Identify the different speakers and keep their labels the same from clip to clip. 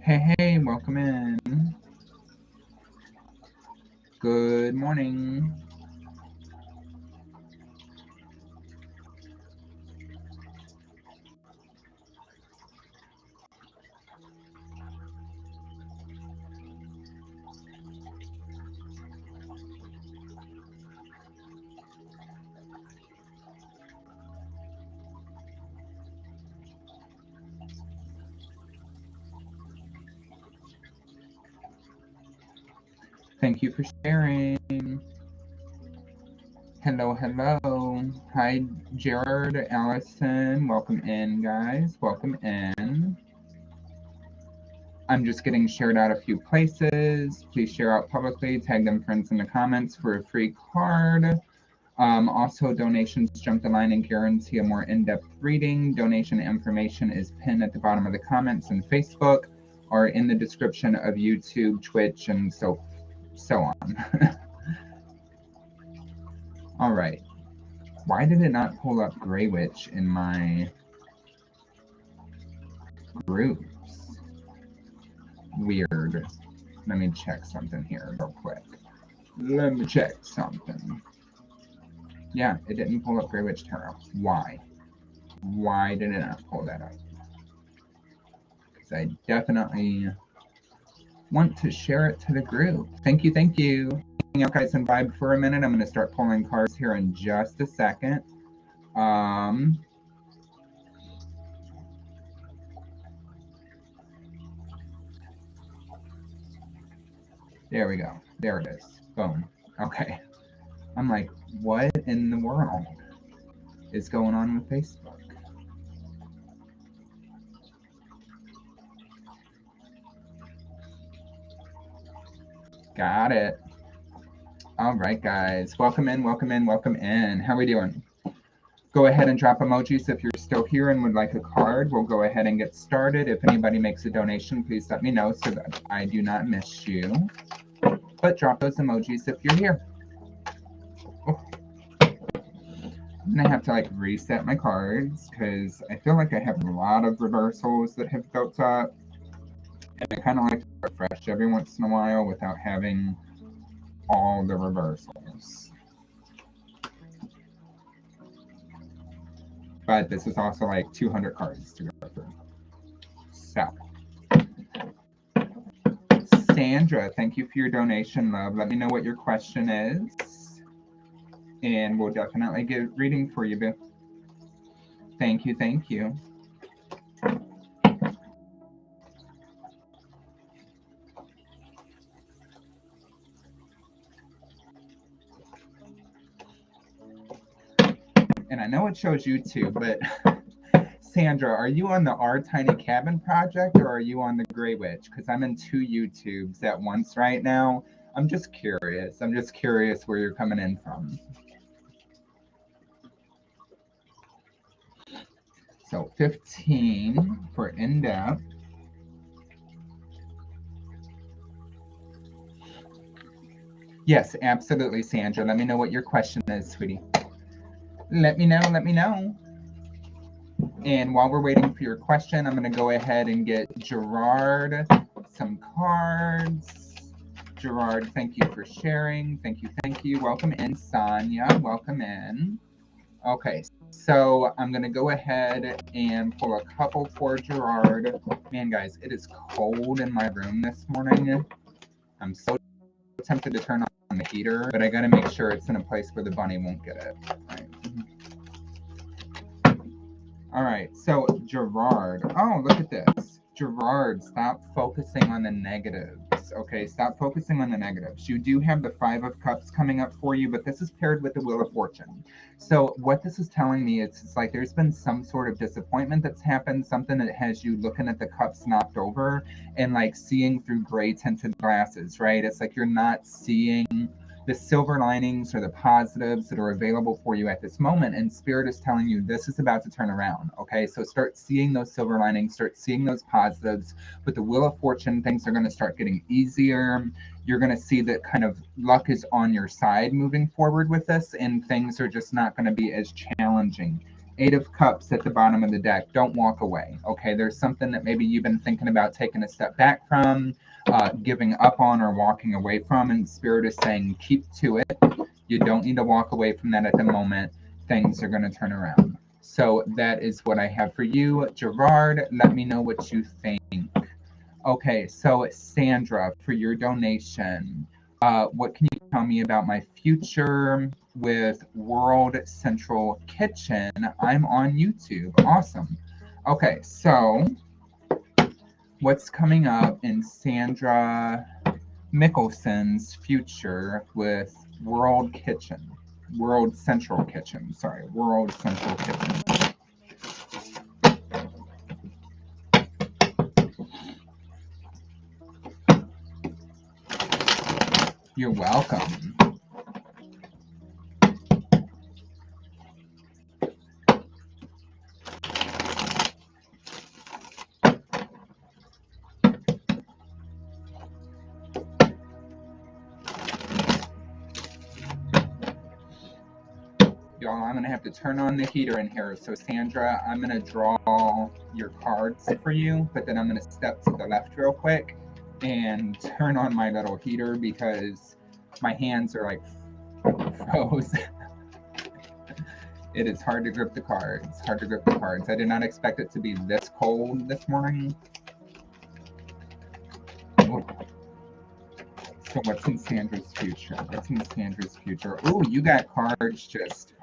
Speaker 1: Hey, welcome in. Good morning. Thank you for sharing. Hello. Hi, Gerard, Allison. Welcome in, guys. Welcome in. I'm just getting shared out a few places. Please share out publicly. Tag them friends in the comments for a free card. Also, donations jump the line and guarantee a more in-depth reading. Donation information is pinned at the bottom of the comments in Facebook or in the description of YouTube, Twitch, and so on. All right. Why did it not pull up Grey Witch in my groups? Weird. Let me check something here real quick. Let me check something. Yeah, it didn't pull up Grey Witch Tarot. Why? Why did it not pull that up? Because I definitely want to share it to the group. Thank you. Hang out, guys, and vibe for a minute. I'm going to start pulling cards here in just a second. There we go. There it is. Boom. Okay. I'm like, what in the world is going on with Facebook? Got it. All right, guys. Welcome in. How are we doing? Go ahead and drop emojis if you're still here and would like a card. We'll go ahead and get started. If anybody makes a donation, please let me know so that I do not miss you. But drop those emojis if you're here. Oh. I'm going to have to reset my cards because I feel like I have a lot of reversals that have built up. And I kind of like to refresh every once in a while without having all the reversals. But this is also 200 cards to go through. So, Sandra, thank you for your donation, love. Let me know what your question is, and we'll definitely get reading for you, boo. Thank you. And I know it shows YouTube, but Sandra, are you on the Our Tiny Cabin project or are you on the Grey Witch? Because I'm in 2 YouTubes at once right now. I'm just curious where you're coming in from. So 15 for in-depth. Yes, absolutely, Sandra. Let me know what your question is, sweetie. Let me know. And while we're waiting for your question, I'm going to go ahead and get Gerard some cards. Gerard, thank you for sharing. Thank you. Welcome in, Sonia. Welcome in. Okay, so I'm going to go ahead and pull a couple for Gerard. Man, guys, it is cold in my room this morning. I'm so tempted to turn on the heater, but I got to make sure it's in a place where the bunny won't get it. All right, so Gerard. Oh, look at this. Gerard, stop focusing on the negatives. Okay, stop focusing on the negatives. You do have the 5 of Cups coming up for you, but this is paired with the Wheel of Fortune. So what this is telling me is it's like there's been some sort of disappointment that's happened, something that has you looking at the cups knocked over and seeing through gray tinted glasses, right? It's like you're not seeing the silver linings or the positives that are available for you at this moment. And Spirit is telling you this is about to turn around. Okay, so start seeing those silver linings, start seeing those positives. With the Wheel of Fortune, things are going to start getting easier. You're going to see that kind of luck is on your side moving forward with this, and things are just not going to be as challenging Eight of Cups at the bottom of the deck. Don't walk away, okay? There's something that maybe you've been thinking about taking a step back from, giving up on, or walking away from, and Spirit is saying keep to it. You don't need to walk away from that at the moment. Things are going to turn around. So that is what I have for you, Gerard. Let me know what you think. Okay, so Sandra, for your donation, what can you tell me about my future with World Central Kitchen? I'm on YouTube. Awesome. Okay, so what's coming up in Sandra Mickelson's future with World Central Kitchen. Sorry, World Central Kitchen. You're welcome. Y'all, I'm going to have to turn on the heater in here. So, Sandra, I'm going to draw your cards for you, but then I'm going to step to the left real quick and turn on my little heater because my hands are like froze. It is hard to grip the cards. Hard to grip the cards. I did not expect it to be this cold this morning. Oh. So what's in Sandra's future? What's in Sandra's future? Oh, you got cards just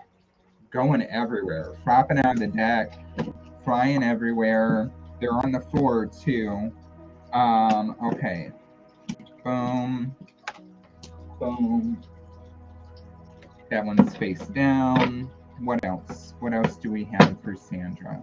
Speaker 1: going everywhere, flopping out of the deck, flying everywhere. They're on the floor too. Okay. Boom. Boom. That one's face down. What else? What else do we have for Sandra?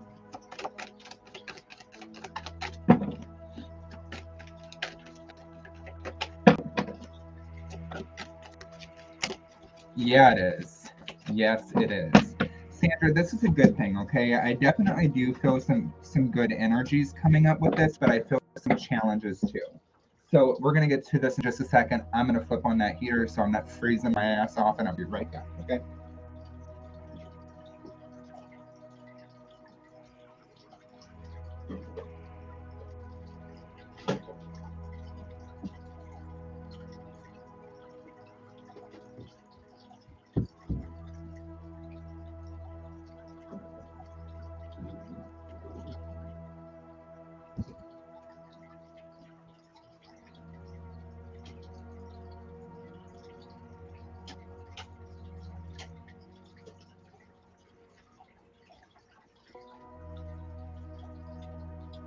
Speaker 1: Yeah, it is. Yes, it is. Sandra, this is a good thing, okay? I definitely do feel some good energies coming up with this, but I feel some challenges too. So we're going to get to this in just a second. I'm going to flip on that heater so I'm not freezing my ass off, and I'll be right back, okay?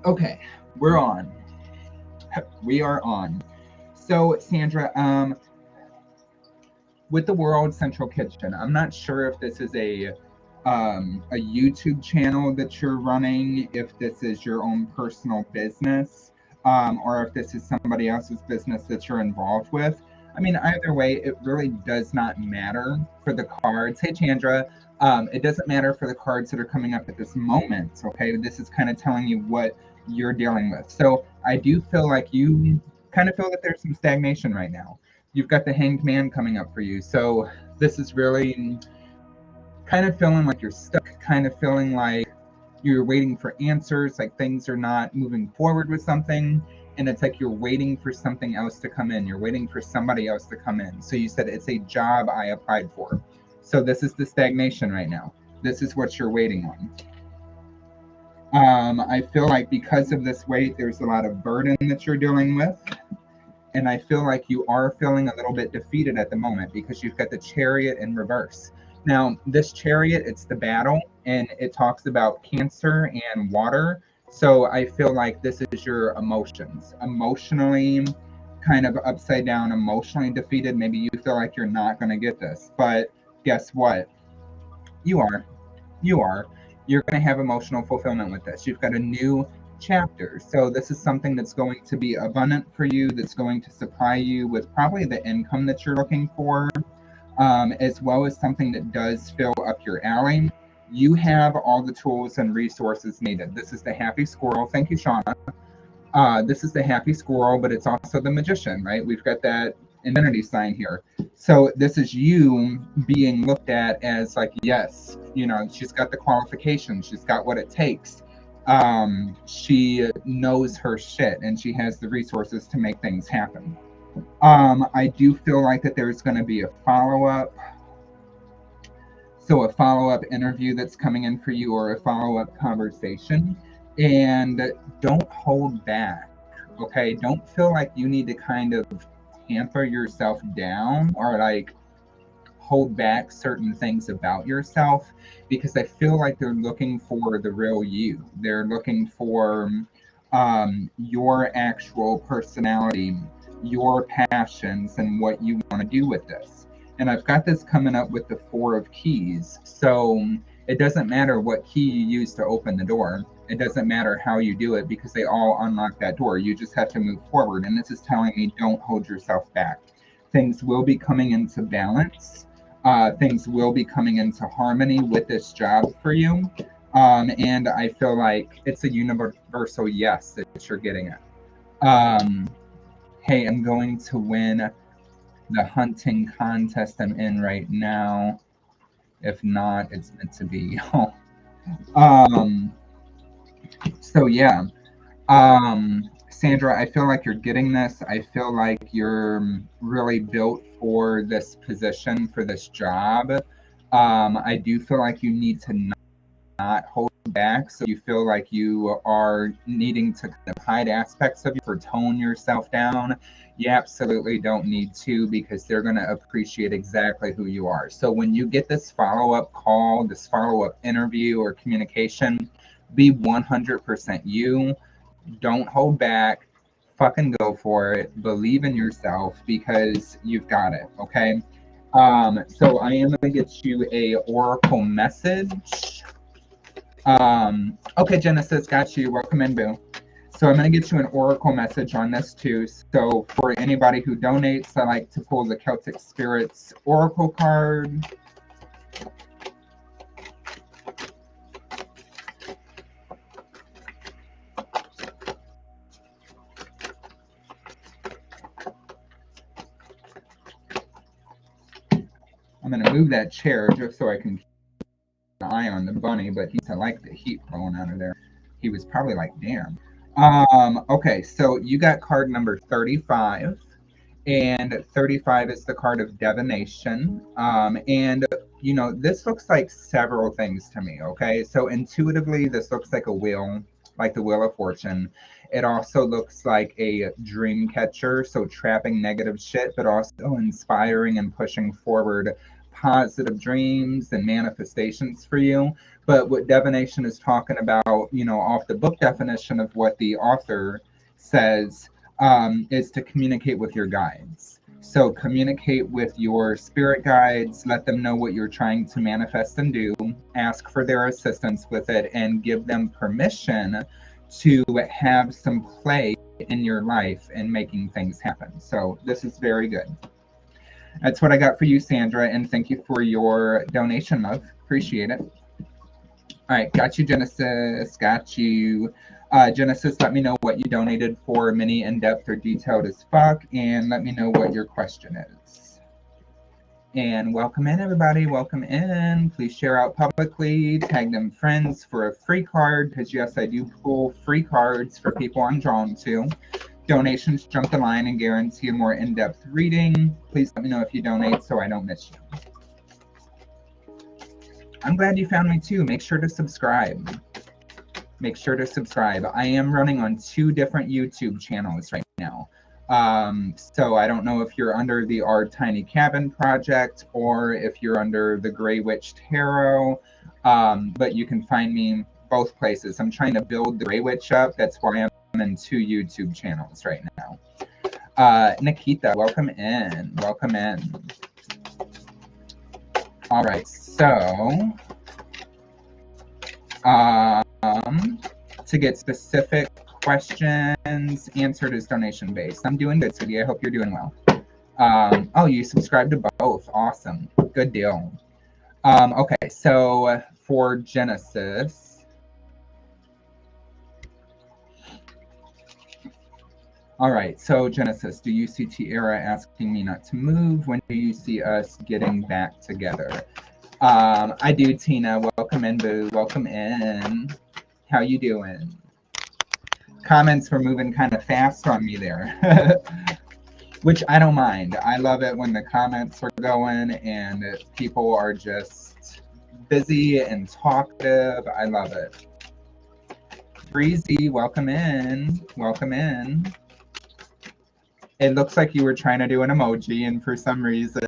Speaker 1: Okay, we're on. We are on. So, Sandra, with the World Central Kitchen, I'm not sure if this is a YouTube channel that you're running, if this is your own personal business, or if this is somebody else's business that you're involved with. I mean, either way, it really does not matter for the cards. Hey, Chandra, it doesn't matter for the cards that are coming up at this moment, okay? This is kind of telling you what you're dealing with. So I do feel like you kind of feel that there's some stagnation right now. You've got the Hanged Man coming up for you. So this is really kind of feeling like you're stuck, kind of feeling like you're waiting for answers, like things are not moving forward with something. And it's like you're waiting for something else to come in. You're waiting for somebody else to come in. So you said it's a job I applied for. So this is the stagnation right now. This is what you're waiting on. I feel like because of this weight, there's a lot of burden that you're dealing with. And I feel like you are feeling a little bit defeated at the moment because you've got the Chariot in reverse. Now, this Chariot, it's the battle, and it talks about Cancer and water. So I feel like this is your emotions. Emotionally kind of upside down, emotionally defeated. Maybe you feel like you're not going to get this. But guess what? You are. You are. You're going to have emotional fulfillment with this. You've got a new chapter. So this is something that's going to be abundant for you, that's going to supply you with probably the income that you're looking for, as well as something that does fill up your alley. You have all the tools and resources needed. This is the Happy Squirrel. Thank you, Shauna. This is the Happy Squirrel, but it's also the Magician, right? We've got that infinity sign here. So this is you being looked at as like, yes, you know, she's got the qualifications, she's got what it takes. She knows her shit and she has the resources to make things happen. I do feel like that there's going to be a follow-up. So a follow-up interview that's coming in for you, or a follow-up conversation. And don't hold back, okay? Don't feel like you need to kind of hamper yourself down or like hold back certain things about yourself, because I feel like they're looking for the real you. They're looking for your actual personality, your passions, and what you want to do with this. And I've got this coming up with the Four of Keys. So it doesn't matter what key you use to open the door. It doesn't matter how you do it, because they all unlock that door. You just have to move forward. And this is telling me, don't hold yourself back. Things will be coming into balance. Things will be coming into harmony with this job for you. And I feel like it's a universal yes that you're getting it. Hey, I'm going to win the hunting contest I'm in right now. If not, it's meant to be. So yeah. Sandra, I feel like you're getting this. I feel like you're really built for this position, for this job. I do feel like you need to not hold back. So you feel like you are needing to kind of hide aspects of you or tone yourself down. You absolutely don't need to, because they're going to appreciate exactly who you are. So when you get this follow-up call, this follow-up interview or communication, be 100% you. Don't hold back. Fucking go for it. Believe in yourself, because you've got it. Okay. So I am gonna get you a oracle message. Okay, Genesis, got you. Welcome in, boo. So I'm gonna get you an oracle message on this too. So for anybody who donates, I like to pull the Celtic Spirits oracle card. I'm going to move that chair just so I can keep an eye on the bunny, but he's like the heat blowing out of there. He was probably like, damn. Okay, so you got card number 35, and 35 is the card of divination. And, you know, this looks like several things to me, okay? So intuitively, this looks like a wheel, like the Wheel of Fortune. It also looks like a dream catcher, so trapping negative shit, but also inspiring and pushing forward positive dreams and manifestations for you. But what divination is talking about, you know, off the book definition of what the author says, is to communicate with your guides. So communicate with your spirit guides, let them know what you're trying to manifest and do, ask for their assistance with it, and give them permission to have some play in your life and making things happen. So this is very good. That's what I got for you, Sandra, and thank you for your donation, love. Appreciate it. All right, got you, Genesis. Got you. Genesis, let me know what you donated for, mini, in-depth, or detailed as fuck, and let me know what your question is. And welcome in, everybody. Welcome in. Please share out publicly. Tag them friends for a free card, because yes, I do pull free cards for people I'm drawn to. Donations jump the line and guarantee a more in-depth reading. Please let me know if you donate so I don't miss you. I'm glad you found me too. Make sure to subscribe. Make sure to subscribe. I am running on 2 different YouTube channels right now. So I don't know if you're under the Our Tiny Cabin project or if you're under the Grey Witch Tarot, but you can find me both places. I'm trying to build the Grey Witch up. That's why I'm in 2 YouTube channels right now. Nikita, welcome in. Welcome in. All right, so to get specific questions answered is donation based. I'm doing good, Sweetie. I hope you're doing well. Oh, you subscribe to both. Awesome. Good deal. Okay, so for Genesis, All right, so Genesis, do you see Tiara asking me not to move? When do you see us getting back together? I do, Tina. Welcome in, boo. Welcome in. How you doing? Comments were moving kind of fast on me there, which I don't mind. I love it when the comments are going and people are just busy and talkative. I love it. Breezy, welcome in. Welcome in. It looks like you were trying to do an emoji, and for some reason,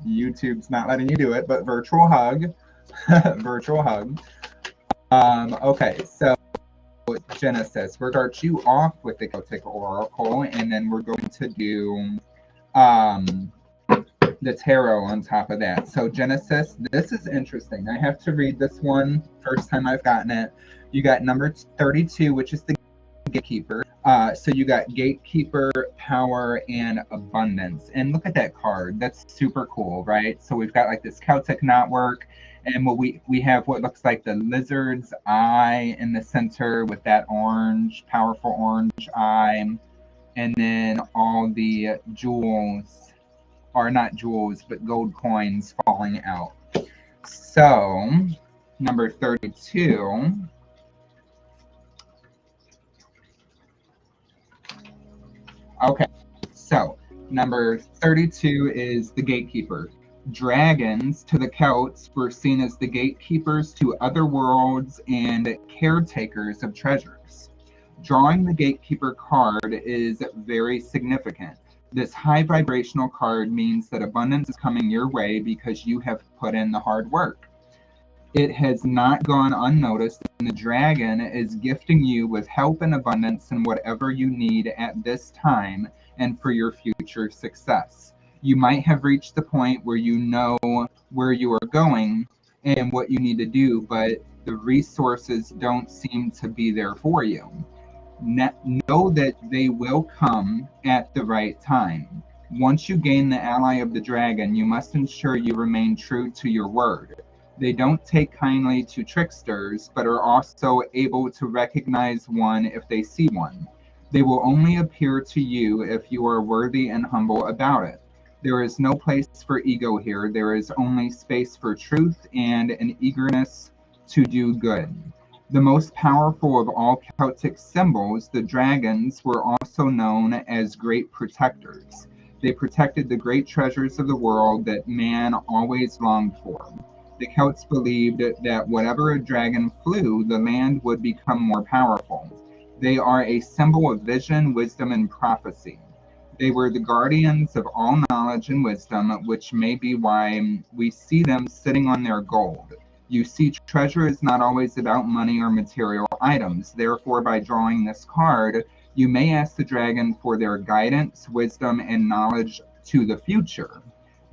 Speaker 1: YouTube's not letting you do it, but virtual hug. Virtual hug. Okay, so Genesis, we're going to start you off with the Celtic Oracle, and then we're going to do the tarot on top of that. So Genesis, this is interesting. I have to read this one first time I've gotten it. You got number 32, which is the Gatekeeper. So you got Gatekeeper, Power, and Abundance. And look at that card. That's super cool, right? So we've got like this Celtic knotwork, and what we have what looks like the lizard's eye in the center with that orange, powerful orange eye, and then all the jewels, or not jewels, but gold coins falling out. So number 32. Okay, so number 32 is the Gatekeeper. Dragons to the Celts were seen as the gatekeepers to other worlds and caretakers of treasures. Drawing the Gatekeeper card is very significant. This high vibrational card means that abundance is coming your way because you have put in the hard work. It has not gone unnoticed, and the dragon is gifting you with help and abundance in whatever you need at this time and for your future success. You might have reached the point where you know where you are going and what you need to do, but the resources don't seem to be there for you. Know that they will come at the right time. Once you gain the ally of the dragon, you must ensure you remain true to your word. They don't take kindly to tricksters, but are also able to recognize one if they see one. They will only appear to you if you are worthy and humble about it. There is no place for ego here. There is only space for truth and an eagerness to do good. The most powerful of all Celtic symbols, the dragons, were also known as great protectors. They protected the great treasures of the world that man always longed for. The Celts believed that whatever a dragon flew, the land would become more powerful. They are a symbol of vision, wisdom, and prophecy. They were the guardians of all knowledge and wisdom, which may be why we see them sitting on their gold. You see, treasure is not always about money or material items. Therefore, by drawing this card, you may ask the dragon for their guidance, wisdom, and knowledge to the future.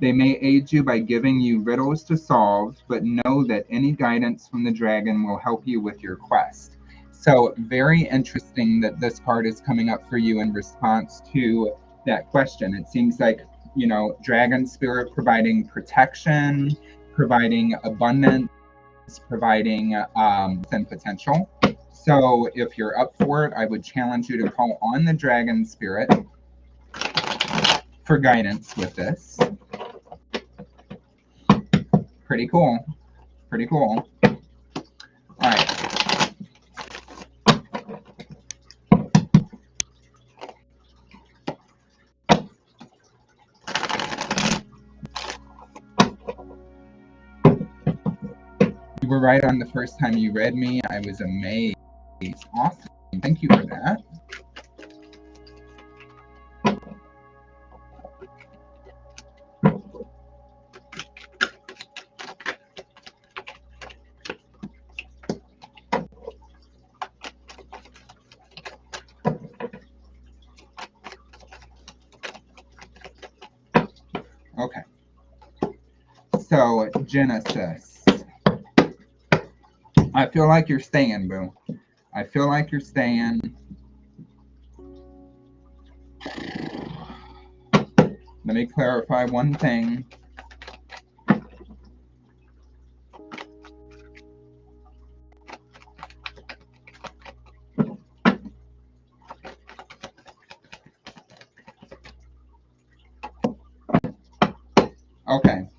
Speaker 1: They may aid you by giving you riddles to solve, but know that any guidance from the dragon will help you with your quest. So very interesting that this card is coming up for you in response to that question. It seems like, you know, dragon spirit providing protection, providing abundance, providing and potential. So if you're up for it, I would challenge you to call on the dragon spirit for guidance with this. Pretty cool. Pretty cool. All right. You were right on the first time you read me. I was amazed. Awesome. Thank you for that. Okay. So, Genesis. I feel like you're staying, boo. I feel like you're staying. Let me clarify one thing. Okay.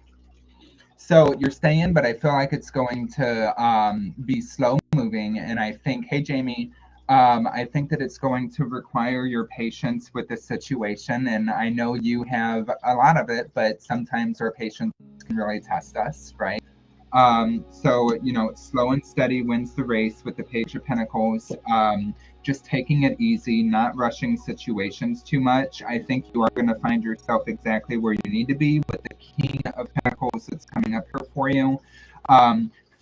Speaker 1: So you're saying, but I feel like it's going to be slow moving. And I think, hey, Jamie, I think that it's going to require your patience with the situation. And I know you have a lot of it, but sometimes our patience can really test us, right? So, you know, slow and steady wins the race with the Page of Pentacles. Just taking it easy, not rushing situations too much. I think you are going to find yourself exactly where you need to be with the King of Pentacles that's coming up here for you.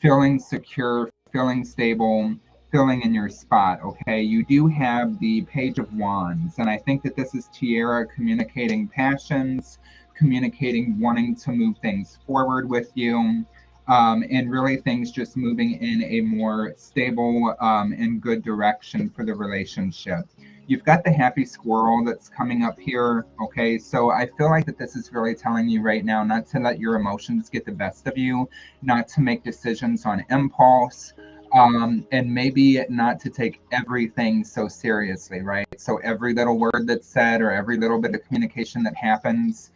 Speaker 1: Feeling secure, feeling stable, feeling in your spot, okay? You do have the Page of Wands, and I think that this is Tiara communicating passions, communicating wanting to move things forward with you. And really things just moving in a more stable and good direction for the relationship. You've got the happy squirrel that's coming up here. Okay, so I feel like that this is really telling you right now not to let your emotions get the best of you, not to make decisions on impulse, and maybe not to take everything so seriously, right? So every little word that's said or every little bit of communication that happens,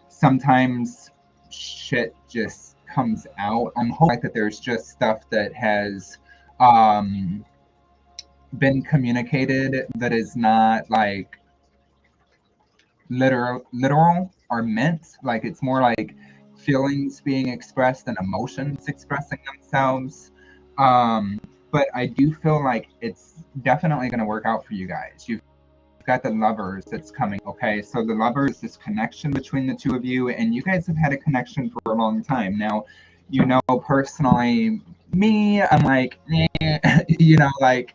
Speaker 1: sometimes shit just comes out. I'm hoping that there's just stuff that has um, been communicated that is not like literal or meant. Like it's more like feelings being expressed and emotions expressing themselves. Um, but I do feel like it's definitely going to work out for you guys. You've got the lovers that's coming. Okay, so the lovers, this connection between the two of you, and you guys have had a connection for a long time now. You know, personally, me, I'm like, you know, like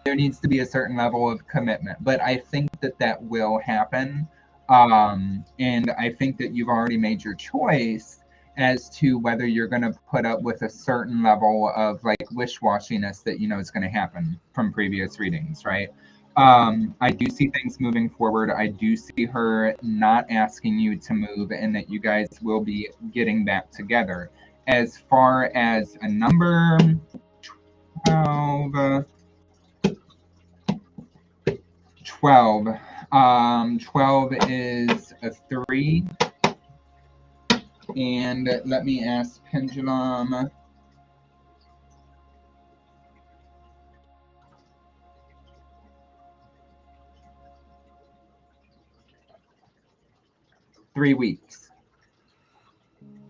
Speaker 1: there needs to be a certain level of commitment, but I think that that will happen. And I think that you've already made your choice as to whether you're going to put up with a certain level of like wish-washiness that you know is going to happen from previous readings, right? I do see things moving forward. I do see her not asking you to move, and that you guys will be getting back together. As far as a number, 12. 12. 12 is a 3. And let me ask Pendulum. Three weeks.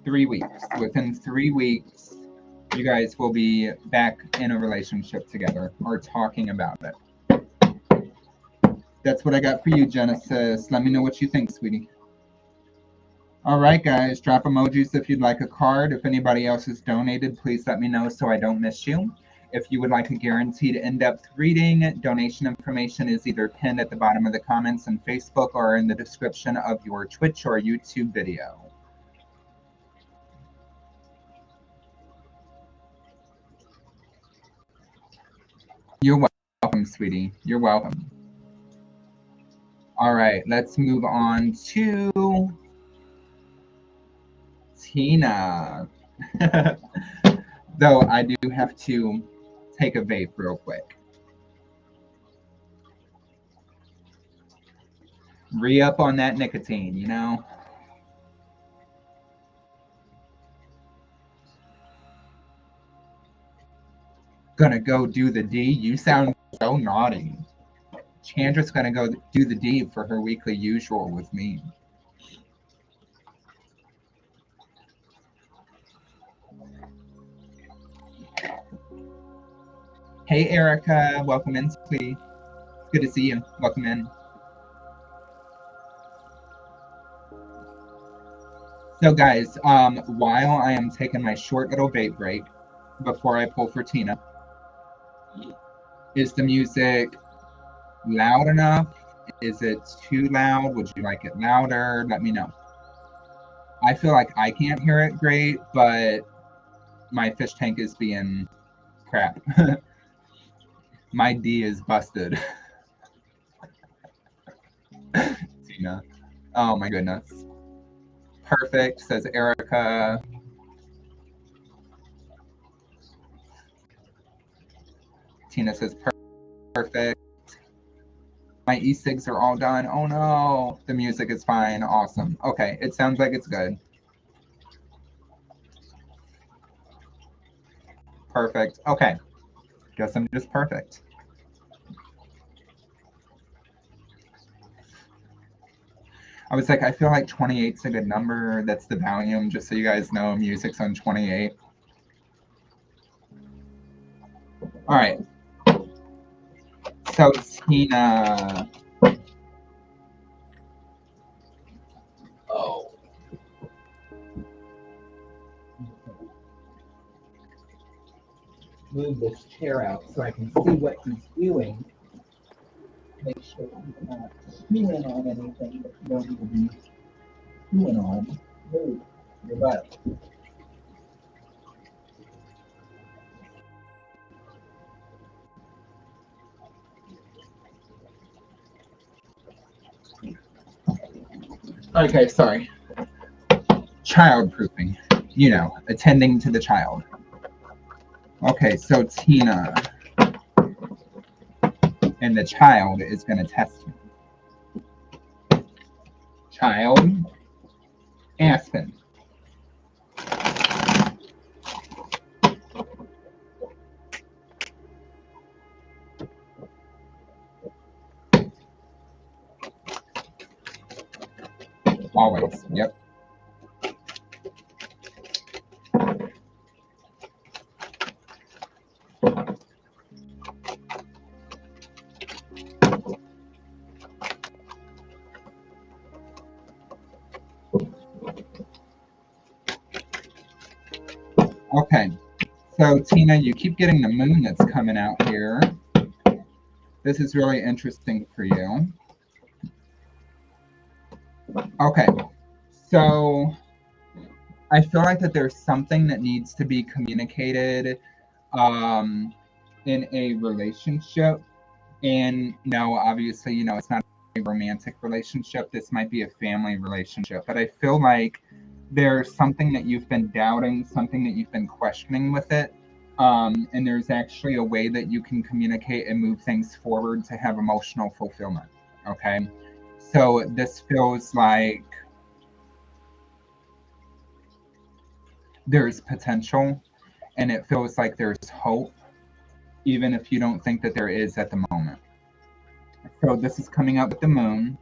Speaker 1: 3 weeks. Within 3 weeks, you guys will be back in a relationship together or talking about it. That's what I got for you, Genesis. Let me know what you think, sweetie. All right, guys, drop emojis if you'd like a card. If anybody else has donated, please let me know so I don't miss you. If you would like a guaranteed in-depth reading, donation information is either pinned at the bottom of the comments on Facebook or in the description of your Twitch or YouTube video. You're welcome, sweetie. You're welcome. All right, let's move on to Tina. Though I do have to take a vape real quick. Re-up on that nicotine, you know? Gonna go do the D? You sound so naughty. Chandra's gonna go do the D for her weekly usual with me. Hey, Erica. Welcome in, sweetie. Good to see you. Welcome in. So, guys, while I am taking my short little vape break before I pull for Tina, is the music loud enough? Is it too loud? Would you like it louder? Let me know. I feel like I can't hear it great, but my fish tank is being crap. My D is busted. Tina. Oh my goodness. Perfect, says Erica. Tina says perfect. My e-cigs are all done. Oh no, the music is fine. Awesome. Okay, it sounds like it's good. Perfect. Okay, guess I'm just perfect. I was like, I feel like 28 is a good number. That's the volume, just so you guys know, music's on 28. All right. So Tina. Oh. Move this chair out so I can see what he's doing. Make sure he's not chewing on anything that you don't need to be chewing on. Move your butt. Okay, sorry. Child proofing. You know, attending to the child. Okay, so Tina and the child is going to test you. Child, Aspen. Always, yep. Okay, so Tina, you keep getting the moon that's coming out here. This is really interesting for you. Okay, so I feel like that there's something that needs to be communicated in a relationship. And no, obviously, you know, it's not a romantic relationship. This might be a family relationship. But I feel like there's something that you've been doubting, something that you've been questioning with it. And there's actually a way that you can communicate and move things forward to have emotional fulfillment. Okay. So this feels like there's potential and it feels like there's hope, even if you don't think that there is at the moment. So this is coming up with the moon.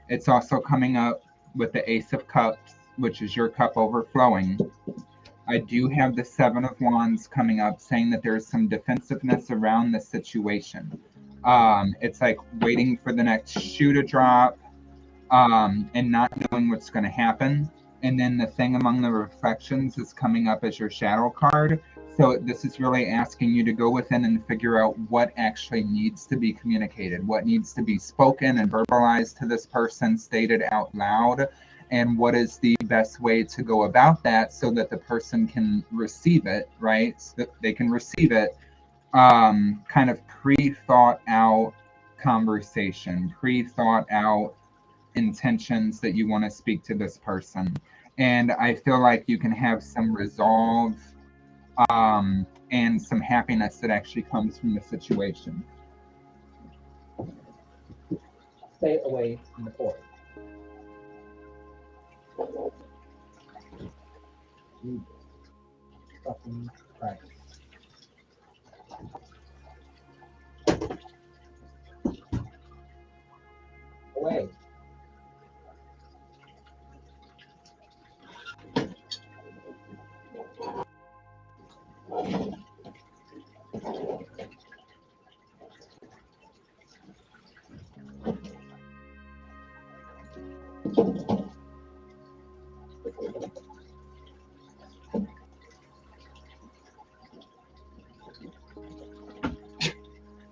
Speaker 1: It's also coming up with the Ace of Cups, which is your cup overflowing. I do have the Seven of Wands coming up, saying that there's some defensiveness around the situation. It's like waiting for the next shoe to drop, and not knowing what's going to happen. And then the thing among the reflections is coming up as your shadow card. So this is really asking you to go within and figure out what actually needs to be communicated, what needs to be spoken and verbalized to this person, stated out loud, and what is the best way to go about that so that the person can receive it, right? So that they can receive it, kind of pre-thought out conversation, pre-thought out intentions that you want to speak to this person. And I feel like you can have some resolve, and some happiness that actually comes from the situation. Stay away from the forest. Jesus fucking Christ. Away.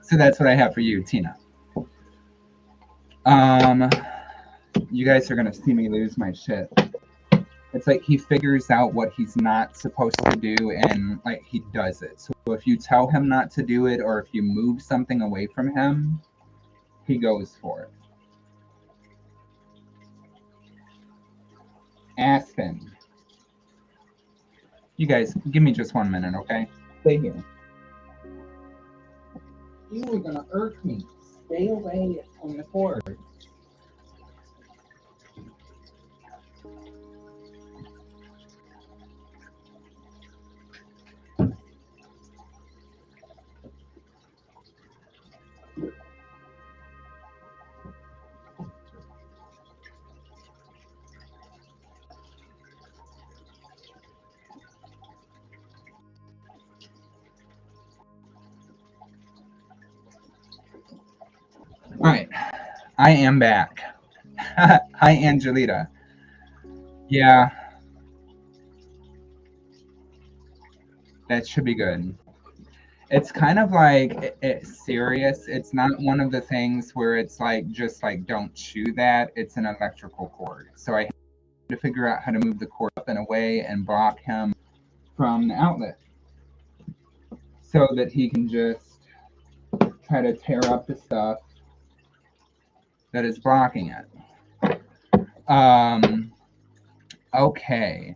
Speaker 1: So that's what I have for you, Tina. You guys are gonna see me lose my shit. It's like he figures out what he's not supposed to do and like he does it. So if you tell him not to do it or if you move something away from him, he goes for it. Aspen. You guys, give me just 1 minute, okay? Stay here. You were gonna irk me. Stay away from the cord. All right, I am back. Hi, Angelita. Yeah, that should be good. It's kind of like it's serious. It's not one of the things where it's like just like don't chew that. It's an electrical cord. So I had to figure out how to move the cord up and away and block him from the outlet so that he can just try to tear up the stuff that is blocking it. Okay.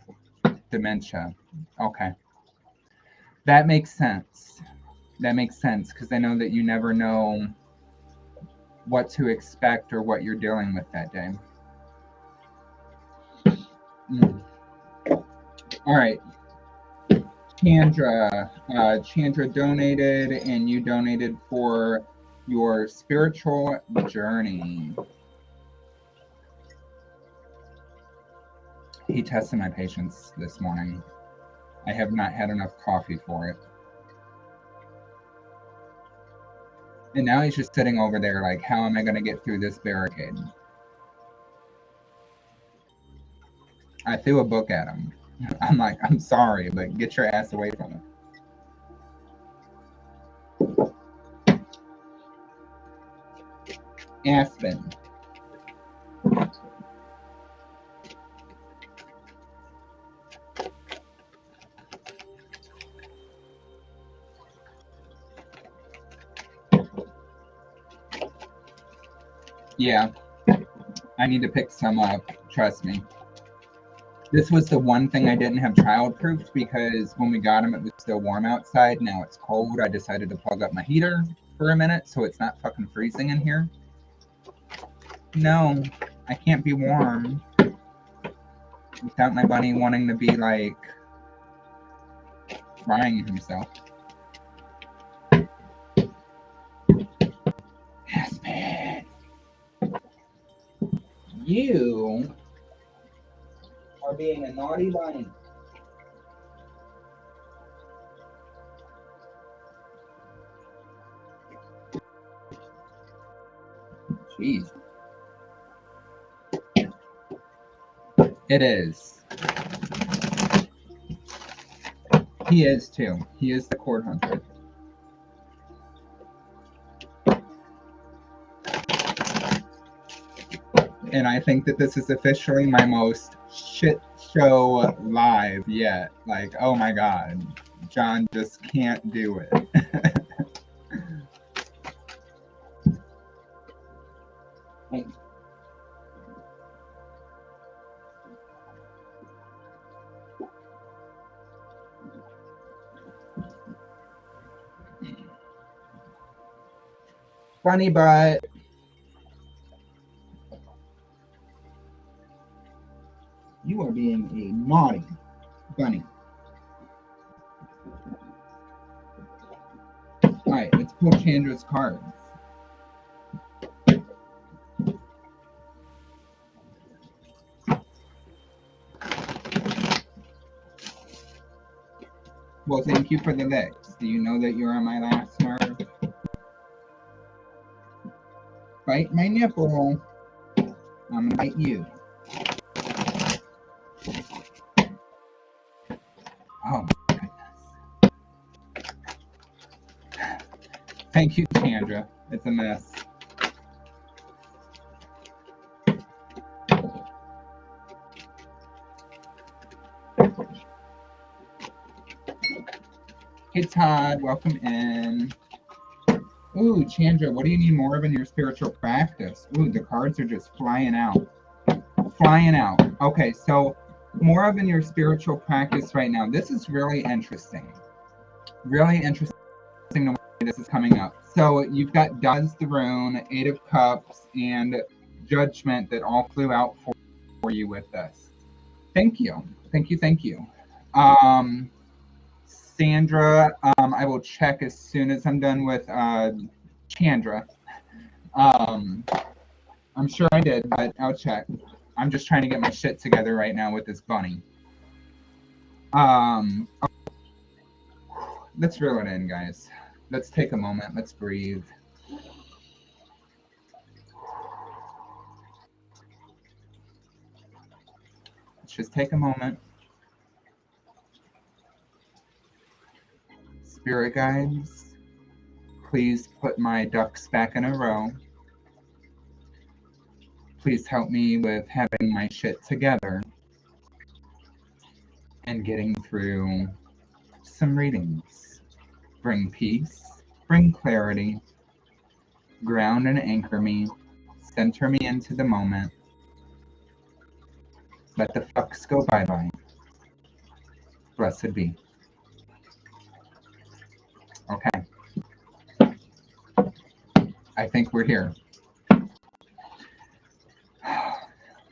Speaker 1: Dementia. Okay. That makes sense. That makes sense because I know that you never know what to expect or what you're dealing with that day. All right. Chandra donated, and you donated for your spiritual journey. He tested my patience this morning. I have not had enough coffee for it. And now he's just sitting over there like, how am I going to get through this barricade? I threw a book at him. I'm like, I'm sorry, but get your ass away from it. Aspen. Yeah, I need to pick some up, trust me. This was the one thing I didn't have child-proofed because when we got him, it was still warm outside. Now it's cold. I decided to plug up my heater for a minute so it's not fucking freezing in here. No, I can't be warm without my bunny wanting to be like frying himself. Aspen, you are being a naughty bunny. Jeez. It is. He is too. He is the cord hunter. And I think that this is officially my most shit show live yet. Like, oh my God, John just can't do it. Funny butt. You are being a naughty bunny. Alright, let's pull Chandra's cards. Well, thank you for the licks. Do you know that you're on my last nerve? Bite my nipple. I'm gonna bite you. Oh my goodness. Thank you, Chandra. It's a mess. Hey Todd, welcome in. Ooh, Chandra, what do you need more of in your spiritual practice? Ooh, the cards are just flying out. Flying out. Okay, so more of in your spiritual practice right now. This is really interesting. Really interesting to this is coming up. So you've got Does the Rune, Eight of Cups, and Judgment that all flew out for you with this. Thank you. Thank you. Thank you. Sandra, I will check as soon as I'm done with Chandra. I'm sure I did, but I'll check. I'm just trying to get my shit together right now with this bunny. Let's reel it in, guys. Let's take a moment. Let's breathe. Let's just take a moment. Spirit guides, please put my ducks back in a row. Please help me with having my shit together and getting through some readings. Bring peace, bring clarity, ground and anchor me, center me into the moment. Let the fucks go bye-bye. Blessed be. Okay. I think we're here.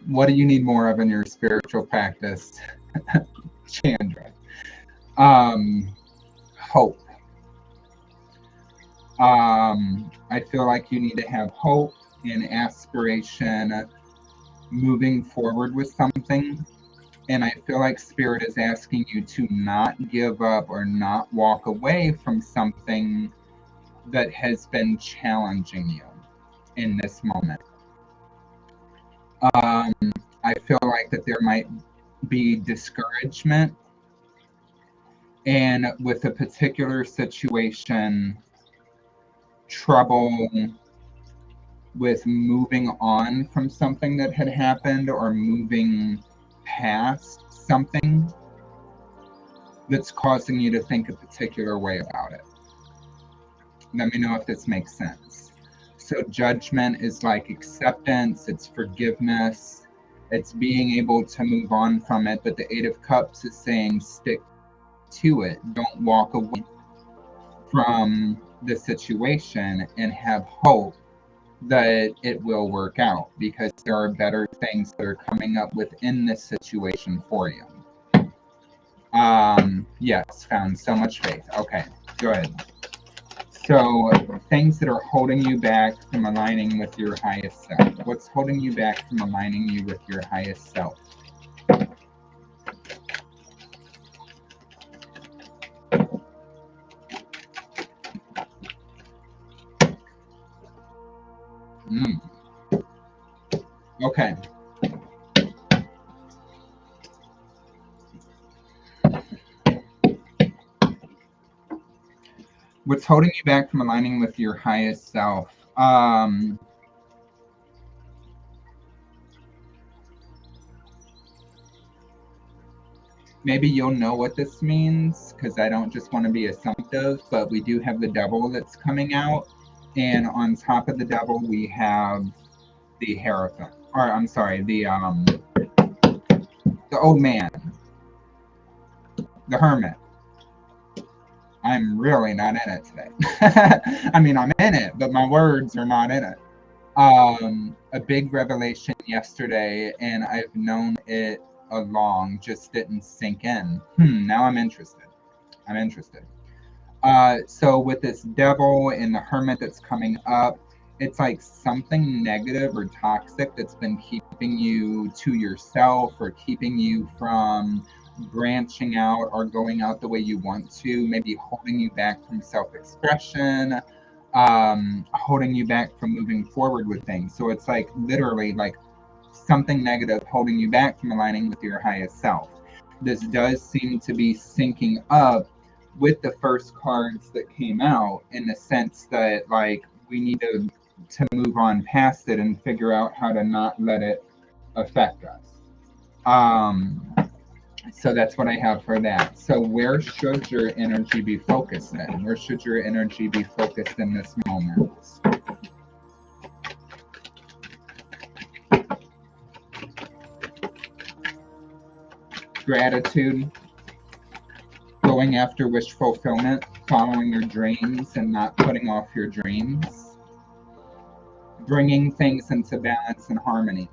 Speaker 1: What do you need more of in your spiritual practice, Chandra? Hope. I feel like you need to have hope and aspiration moving forward with something. And I feel like Spirit is asking you to not give up or not walk away from something that has been challenging you in this moment. I feel like that there might be discouragement, and with a particular situation, trouble with moving on from something that had happened or moving past something that's causing you to think a particular way about it. Let me know if this makes sense. So Judgment is like acceptance, it's forgiveness, it's being able to move on from it. But the Eight of Cups is saying stick to it. Don't walk away from the situation, and have hope that it will work out, because there are better things that are coming up within this situation for you. Yes, found so much faith. Okay, good. So things that are holding you back from aligning with your highest self. What's holding you back from aligning you with your highest self? Okay. What's holding you back from aligning with your highest self? Maybe you'll know what this means, because I don't just want to be assumptive, but we do have the Devil that's coming out, and on top of the Devil we have the Hierophant, or I'm sorry, the old man, the Hermit. I'm really not in it today. I mean, I'm in it, but my words are not in it. A big revelation yesterday, and I've known it along, just didn't sink in. Now I'm interested. I'm interested. So with this Devil and the Hermit that's coming up, it's like something negative or toxic that's been keeping you to yourself, or keeping you from branching out or going out the way you want to, maybe holding you back from self-expression, holding you back from moving forward with things. So it's like literally like something negative holding you back from aligning with your highest self. This does seem to be syncing up with the first cards that came out, in the sense that like we need to move on past it and figure out how to not let it affect us. So that's what I have for that. So where should your energy be focused in? Where should your energy be focused in this moment? Gratitude, going after wish fulfillment. following your dreams and not putting off your dreams, bringing things into balance and harmony.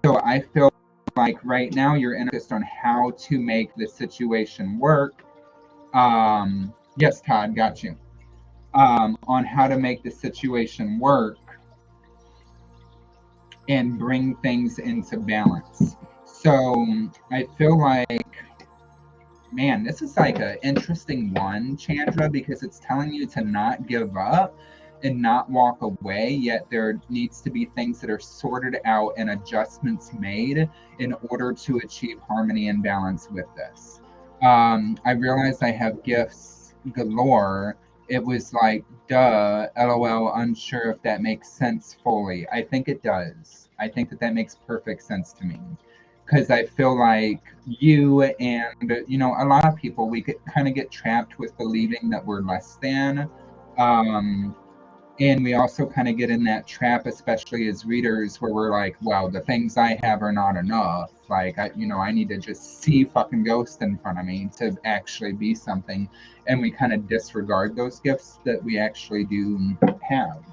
Speaker 1: So I feel like right now you're interested on how to make the situation work. Yes, Todd, got you. On how to make the situation work and bring things into balance. So I feel like, man, this is like an interesting one, Chandra, because it's telling you to not give up and not walk away, yet there needs to be things that are sorted out and adjustments made in order to achieve harmony and balance with this. I realized I have gifts galore. It was like, duh, lol, unsure if that makes sense fully. I think it does. I think that makes perfect sense to me. Because I feel like you and, you know, a lot of people, we kind of get trapped with believing that we're less than. And we also kind of get in that trap, especially as readers, where we're like, well, the things I have are not enough. Like, I need to just see fucking ghost in front of me to actually be something. And we kind of disregard those gifts that we actually do have.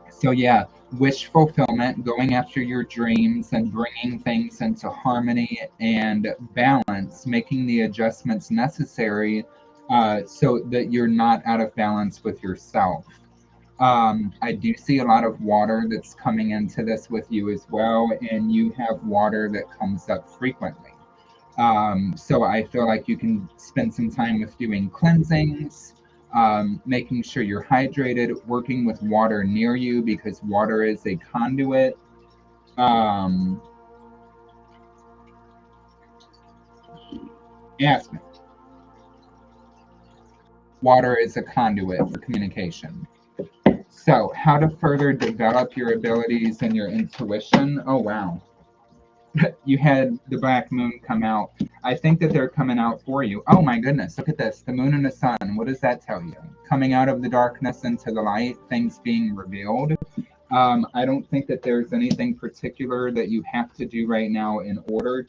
Speaker 1: So yeah, wish fulfillment, going after your dreams and bringing things into harmony and balance, making the adjustments necessary so that you're not out of balance with yourself. I do see a lot of water that's coming into this with you as well, and you have water that comes up frequently. So I feel like you can spend some time with doing cleansings, making sure you're hydrated, working with water near you because water is a conduit. Ask me. Water is a conduit for communication. So, how to further develop your abilities and your intuition? Oh, wow. You had the black moon come out. I think that they're coming out for you. Oh my goodness, look at this. The moon and the sun. What does that tell you? Coming out of the darkness into the light, things being revealed. I don't think that there's anything particular that you have to do right now in order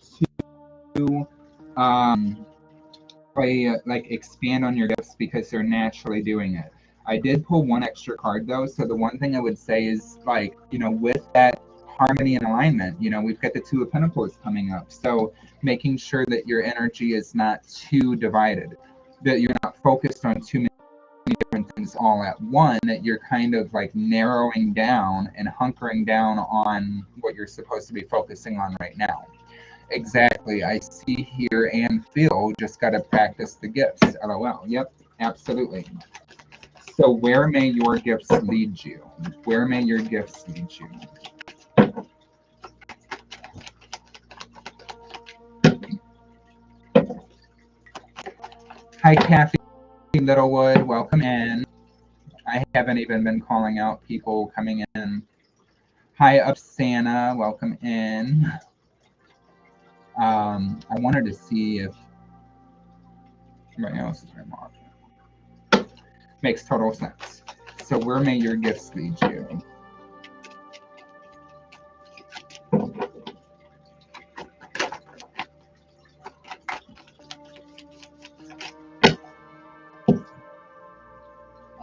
Speaker 1: to like expand on your gifts because they're naturally doing it. I did pull one extra card though, so the one thing I would say is like, you know, with that harmony and alignment, you know, we've got the Two of Pentacles coming up. So making sure that your energy is not too divided, that you're not focused on too many different things all at one, that you're kind of like narrowing down and hunkering down on what you're supposed to be focusing on right now. Exactly. I see, hear, and feel. Just got to practice the gifts. LOL. Yep, absolutely. So where may your gifts lead you? Where may your gifts lead you? Hi, Kathy Littlewood. Welcome in. I haven't even been calling out people coming in. Hi, Upsana. Welcome in. I wanted to see if everybody else is off. Makes total sense. So where may your gifts lead you?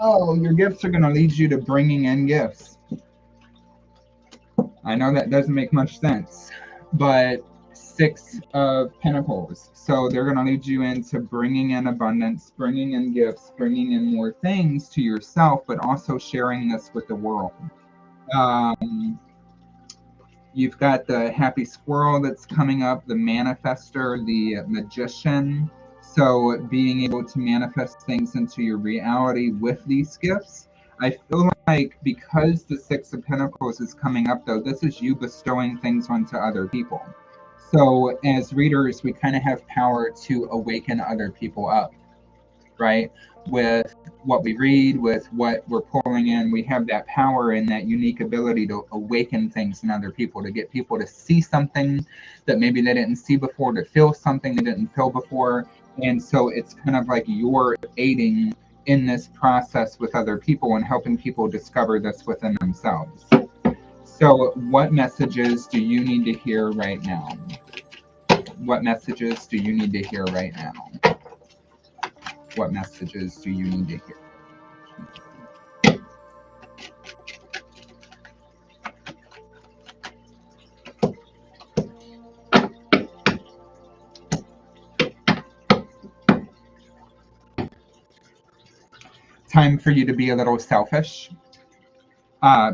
Speaker 1: Oh, your gifts are going to lead you to bringing in gifts. I know that doesn't make much sense, but Six of Pentacles. So they're going to lead you into bringing in abundance, bringing in gifts, bringing in more things to yourself, but also sharing this with the world. You've got the Happy Squirrel that's coming up, the Manifester, the Magician. So being able to manifest things into your reality with these gifts. I feel like because the Six of Pentacles is coming up, though, this is you bestowing things onto other people. So as readers, we kind of have power to awaken other people up, right? With what we read, with what we're pulling in, we have that power and that unique ability to awaken things in other people, to get people to see something that maybe they didn't see before, to feel something they didn't feel before. And so it's kind of like you're aiding in this process with other people and helping people discover this within themselves. So what messages do you need to hear right now? What messages do you need to hear right now? What messages do you need to hear? Time for you to be a little selfish,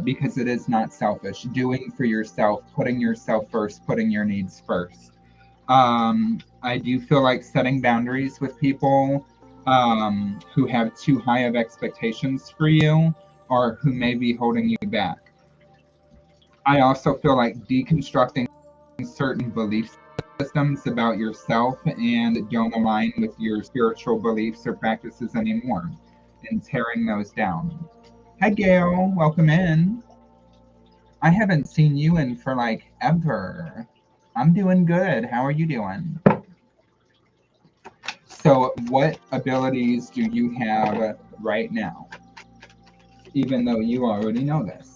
Speaker 1: because it is not selfish. Doing for yourself, putting yourself first, putting your needs first. I do feel like setting boundaries with people who have too high of expectations for you or who may be holding you back. I also feel like deconstructing certain belief systems about yourself and don't align with your spiritual beliefs or practices anymore, and tearing those down. Hi, Gail. Welcome in. I haven't seen you in for like ever. I'm doing good. How are you doing? So, what abilities do you have right now? Even though you already know this.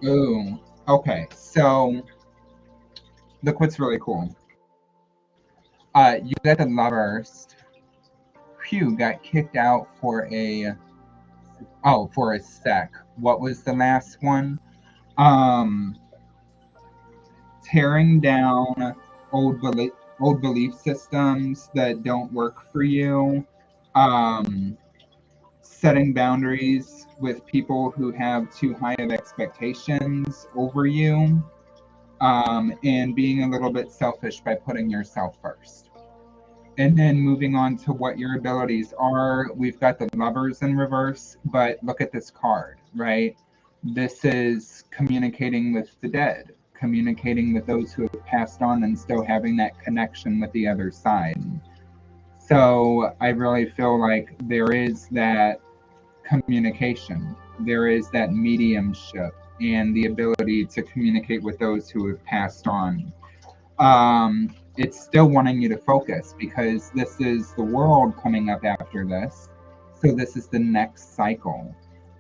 Speaker 1: Ooh, okay. So, look what's really cool. You got the Lovers. Phew, got kicked out for a sec. What was the last one? Um, Tearing down old belief systems that don't work for you. Um, Setting boundaries with people who have too high of expectations over you. And being a little bit selfish by putting yourself first. And then moving on to what your abilities are, we've got the Lovers in reverse, but look at this card, right? This is communicating with the dead, communicating with those who have passed on and still having that connection with the other side. So I really feel like there is that communication, there is that mediumship and the ability to communicate with those who have passed on. It's still wanting you to focus because this is the world coming up after this. So this is the next cycle.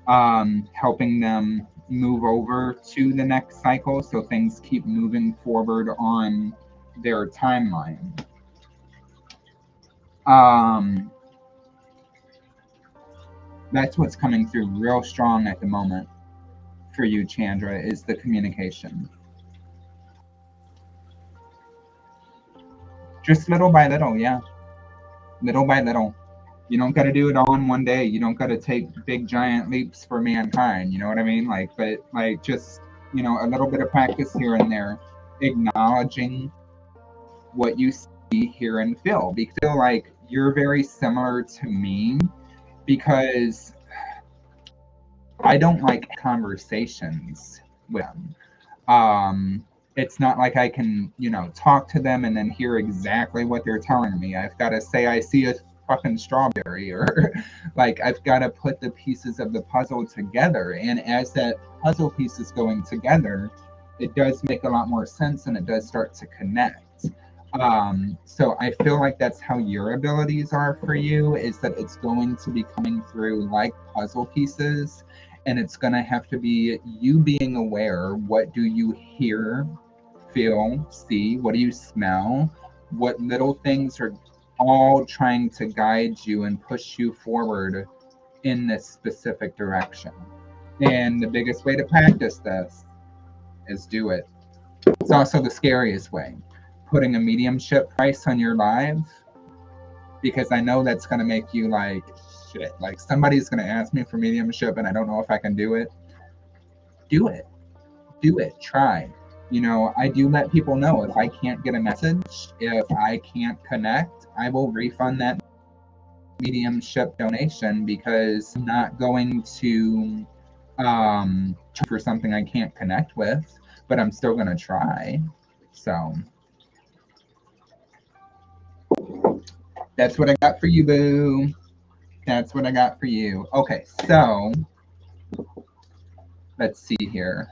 Speaker 1: Helping them move over to the next cycle so things keep moving forward on their timeline. That's what's coming through real strong at the moment for you, Chandra, is the communication. Just little by little, yeah. Little by little. You don't got to do it all in one day. You don't got to take big giant leaps for mankind. You know what I mean? But just, a little bit of practice here and there, acknowledging what you see, hear, and feel. Because I feel like you're very similar to me because I don't like conversations with them. It's not like I can, talk to them and then hear exactly what they're telling me. I've got to say, I see a fucking strawberry, or like I've got to put the pieces of the puzzle together. And as that puzzle piece is going together, it does make a lot more sense and it does start to connect. So I feel like that's how your abilities are for you, is that it's going to be coming through like puzzle pieces, and it's going to have to be you being aware. What do you hear, feel, see? What do you smell? What little things are all trying to guide you and push you forward in this specific direction? And the biggest way to practice this is do it. It's also the scariest way. Putting a mediumship price on your life, because I know that's going to make you like, shit, like somebody's going to ask me for mediumship and I don't know if I can do it. Do it. Try. I do let people know if I can't get a message, if I can't connect, I will refund that mediumship donation, because I'm not going to for something I can't connect with, but I'm still going to try. So that's what I got for you, boo. That's what I got for you. Okay, so let's see here.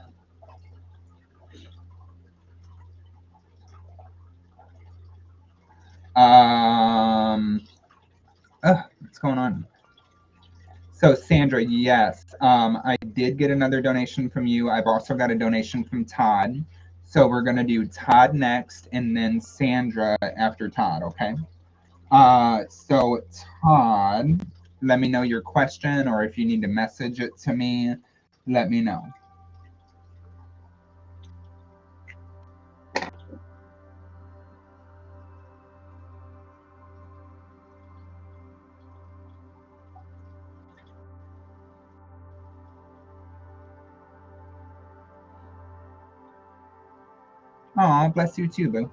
Speaker 1: What's going on? So Sandra, yes, I did get another donation from you. I've also got a donation from Todd. So we're gonna do Todd next and then Sandra after Todd, okay? So Todd, let me know your question, or if you need to message it to me, let me know. Oh, bless you too, boo.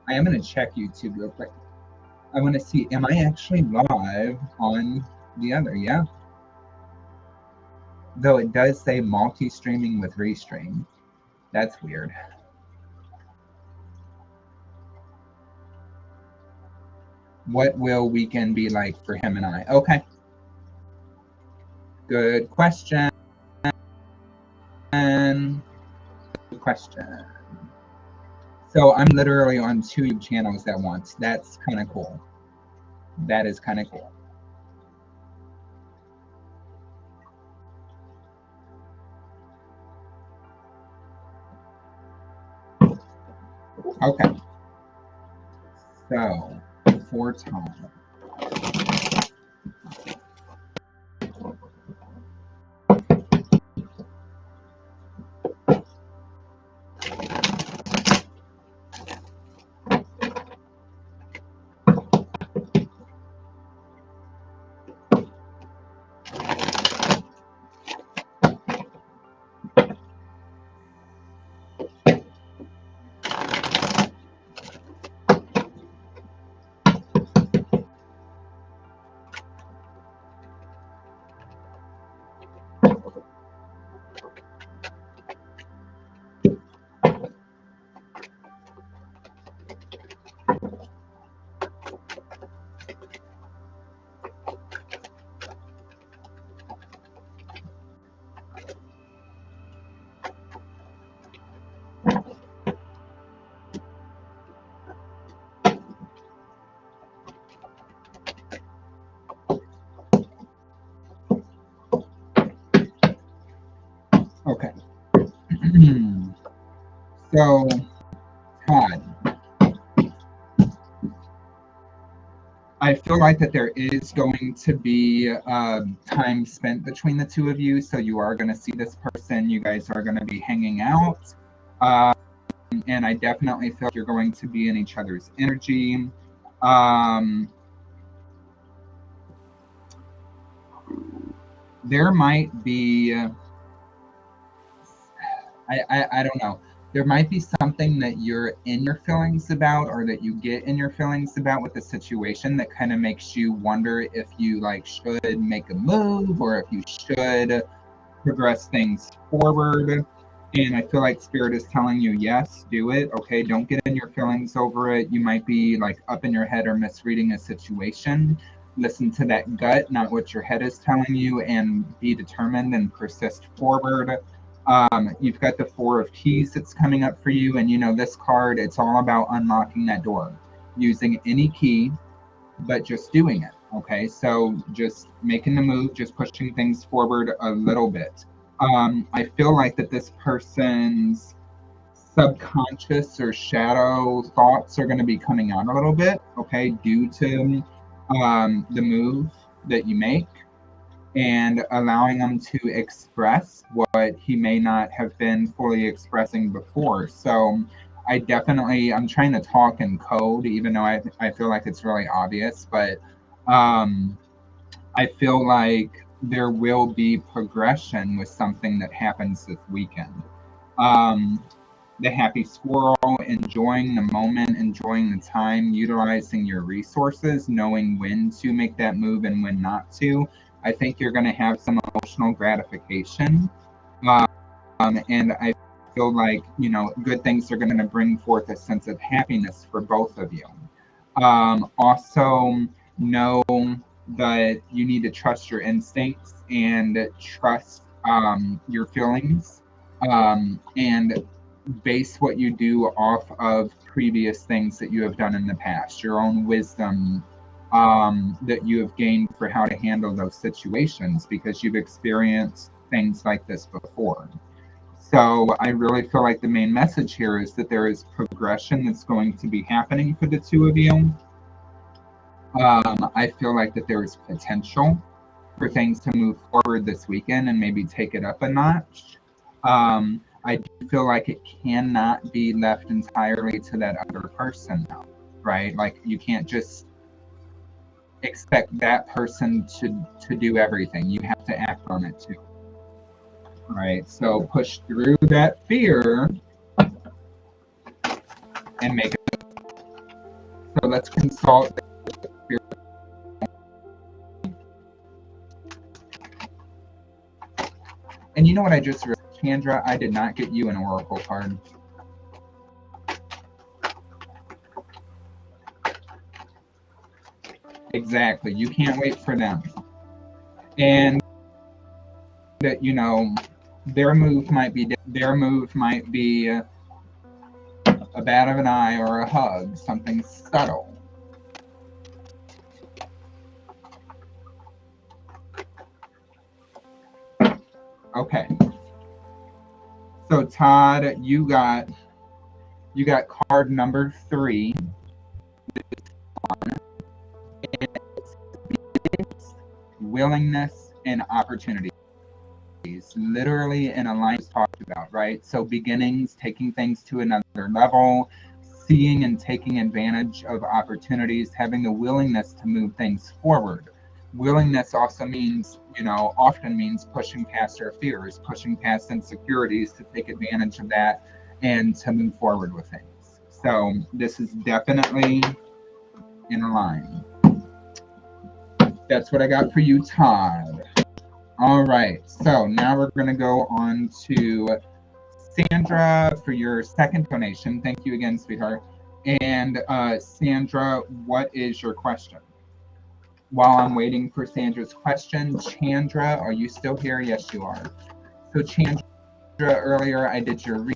Speaker 1: I am going to check YouTube real quick. I want to see, am I actually live on the other? Yeah. Though it does say multi-streaming with restream. That's weird. What will weekend be like for him and I? Okay. Good question. Good question. So I'm literally on 2 channels at once. That's kind of cool. That is kind of cool. Okay. So, for Tom. Okay. So, Todd, I feel like that there is going to be time spent between the two of you. So you are going to see this person. You guys are going to be hanging out. And I definitely feel like you're going to be in each other's energy. There might be, I don't know. There might be something that you're in your feelings about, or that you get in your feelings about with the situation, that kind of makes you wonder if you like should make a move, or if you should progress things forward. And I feel like Spirit is telling you, yes, do it. Okay, don't get in your feelings over it. You might be like up in your head or misreading a situation. Listen to that gut, not what your head is telling you, and be determined and persist forward. You've got the 4 of Keys that's coming up for you, and you know this card, it's all about unlocking that door using any key, but just doing it. Okay, so just making the move, just pushing things forward a little bit. I feel like that this person's subconscious or shadow thoughts are going to be coming out a little bit, okay, due to the move that you make, and allowing them to express what he may not have been fully expressing before. So I'm trying to talk in code, even though I feel like it's really obvious, but I feel like there will be progression with something that happens this weekend. The happy squirrel, enjoying the moment, enjoying the time, utilizing your resources, knowing when to make that move and when not to. I think you're going to have some emotional gratification. And I feel like, you know, good things are going to bring forth a sense of happiness for both of you. Also, know that you need to trust your instincts and trust your feelings. And base what you do off of previous things that you have done in the past, your own wisdom that you have gained for how to handle those situations, because you've experienced things like this before. So I really feel like the main message here is that there is progression that's going to be happening for the two of you. I feel like that there is potential for things to move forward this weekend and maybe take it up a notch. I do feel like it cannot be left entirely to that other person now, right? Like you can't just expect that person to do everything. You have to act on it too. Right? So push through that fear and make it. So let's consult. And you know what I just realized, Chandra? I did not get you an oracle card. Exactly. You can't wait for them. And that, you know, their move might be a bat of an eye or a hug, something subtle. Okay. So Todd, you got card number 3. Willingness and opportunity. Literally in a line talked about, right? So beginnings, taking things to another level, seeing and taking advantage of opportunities, having the willingness to move things forward. Willingness also means, you know, often means pushing past our fears, pushing past insecurities to take advantage of that and to move forward with things. So this is definitely in a line. That's what I got for you, Todd. All right, so now we're going to go on to Sandra for your second donation. Thank you again, sweetheart. And Sandra, what is your question? While I'm waiting for Sandra's question, Chandra, are you still here? Yes, you are. So Chandra, earlier I did your reading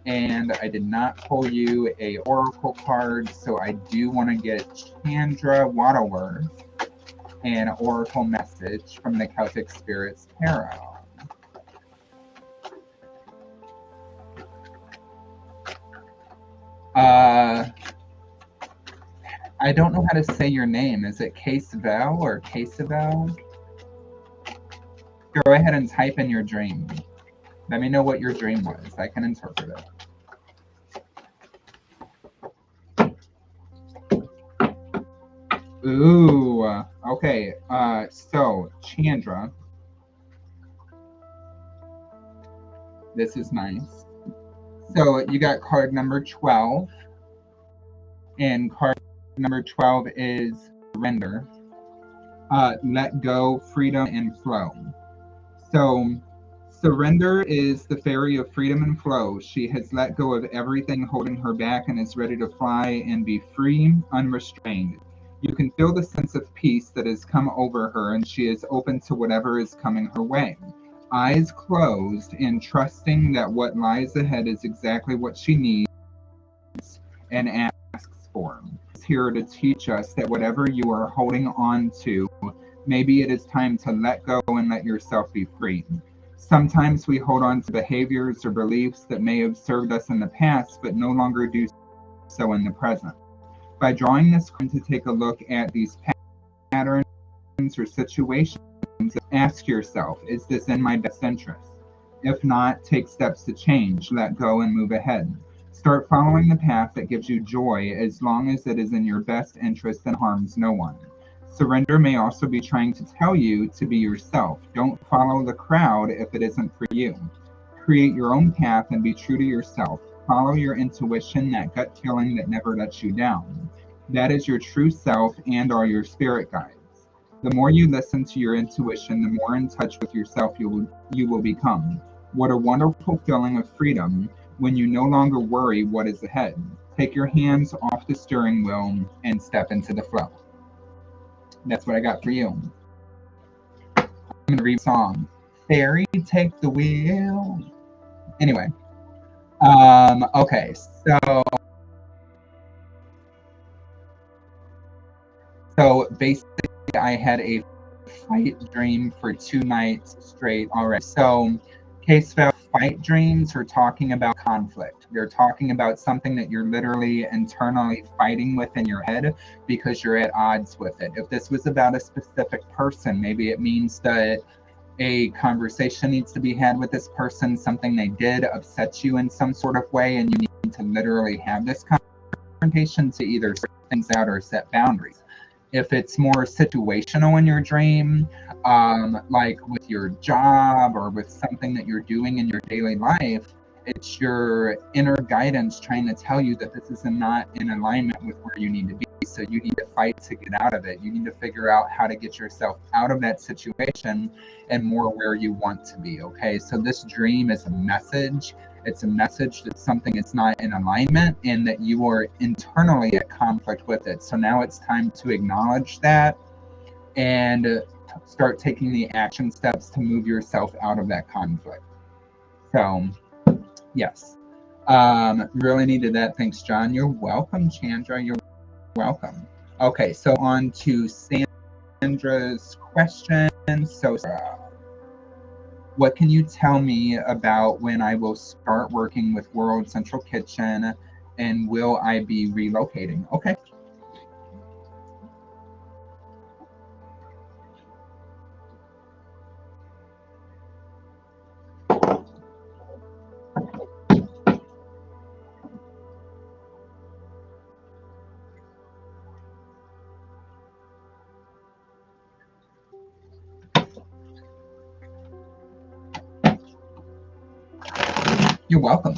Speaker 1: and I did not pull you a oracle card, so I do want to get Chandra Waddleworth an oracle message from the Celtic Spirits Tarot. I don't know how to say your name. Is it Casevel or Casevel? Go ahead and type in your dream. Let me know what your dream was. I can interpret it. Ooh, okay. So Chandra, this is nice. So you got card number 12, and card number 12 is surrender, let go, freedom, and flow. So surrender is the fairy of freedom and flow. She has let go of everything holding her back and is ready to fly and be free, unrestrained. You can feel the sense of peace that has come over her, and she is open to whatever is coming her way. Eyes closed and trusting that what lies ahead is exactly what she needs and asks for. It's here to teach us that whatever you are holding on to, maybe it is time to let go and let yourself be free. Sometimes we hold on to behaviors or beliefs that may have served us in the past, but no longer do so in the present. By drawing this card to take a look at these patterns or situations, ask yourself, is this in my best interest? If not, take steps to change, let go, and move ahead. Start following the path that gives you joy as long as it is in your best interest and harms no one. Surrender may also be trying to tell you to be yourself. Don't follow the crowd if it isn't for you. Create your own path and be true to yourself. Follow your intuition, that gut feeling that never lets you down. That is your true self and are your spirit guides. The more you listen to your intuition, the more in touch with yourself you will become. What a wonderful feeling of freedom when you no longer worry what is ahead. Take your hands off the steering wheel and step into the flow. That's what I got for you. I'm going to read a song. Fairy, take the wheel. Anyway, Okay, so basically I had a fight dream for 2 nights straight already. So case file fight dreams are talking about conflict. They're talking about something that you're literally internally fighting with in your head because you're at odds with it. If this was about a specific person, maybe it means that a conversation needs to be had with this person, something they did upset you in some sort of way, and you need to literally have this confrontation to either sort things out or set boundaries. If it's more situational in your dream, like with your job or with something that you're doing in your daily life, it's your inner guidance trying to tell you that this is not in alignment with where you need to be. So you need to fight to get out of it. You need to figure out how to get yourself out of that situation and more where you want to be. Okay. So this dream is a message. It's a message that something is not in alignment and that you are internally at conflict with it. So now it's time to acknowledge that and start taking the action steps to move yourself out of that conflict. So, yes. Really needed that. Thanks, John. You're welcome, Chandra. You're welcome. Okay, so on to Sandra's question. So, what can you tell me about when I will start working with World Central Kitchen and will I be relocating? Okay. You're welcome.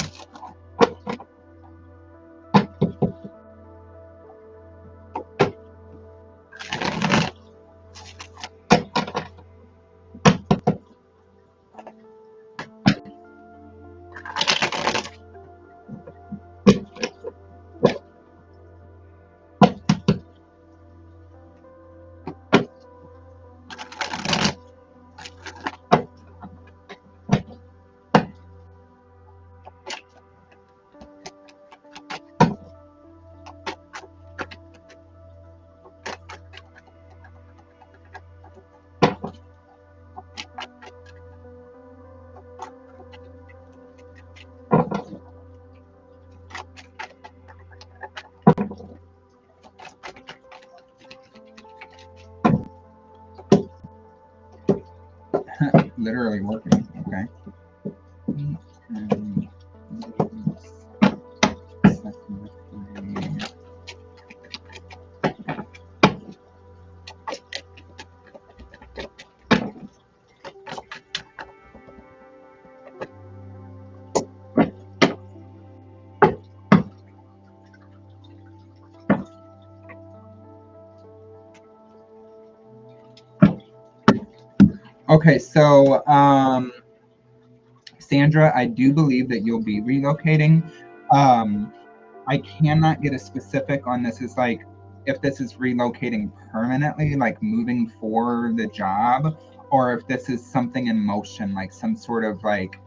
Speaker 1: Literally working. Okay. Okay, so Sandra, I do believe that you'll be relocating. I cannot get a specific on this. Is like if this is relocating permanently, like moving for the job, or if this is something in motion, like some sort of like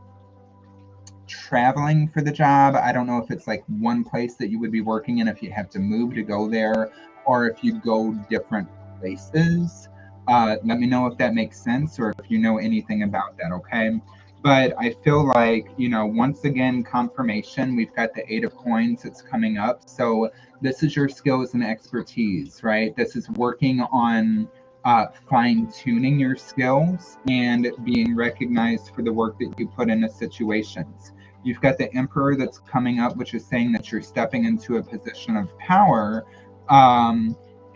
Speaker 1: traveling for the job. I don't know if it's like one place that you would be working in if you have to move to go there, or if you go different places. Let me know if that makes sense or if you know anything about that, okay? But I feel like, once again, confirmation, we've got the Eight of Coins that's coming up. So this is your skills and expertise, right? This is working on fine tuning your skills and being recognized for the work that you put into situations. You've got the Emperor that's coming up, which is saying that you're stepping into a position of power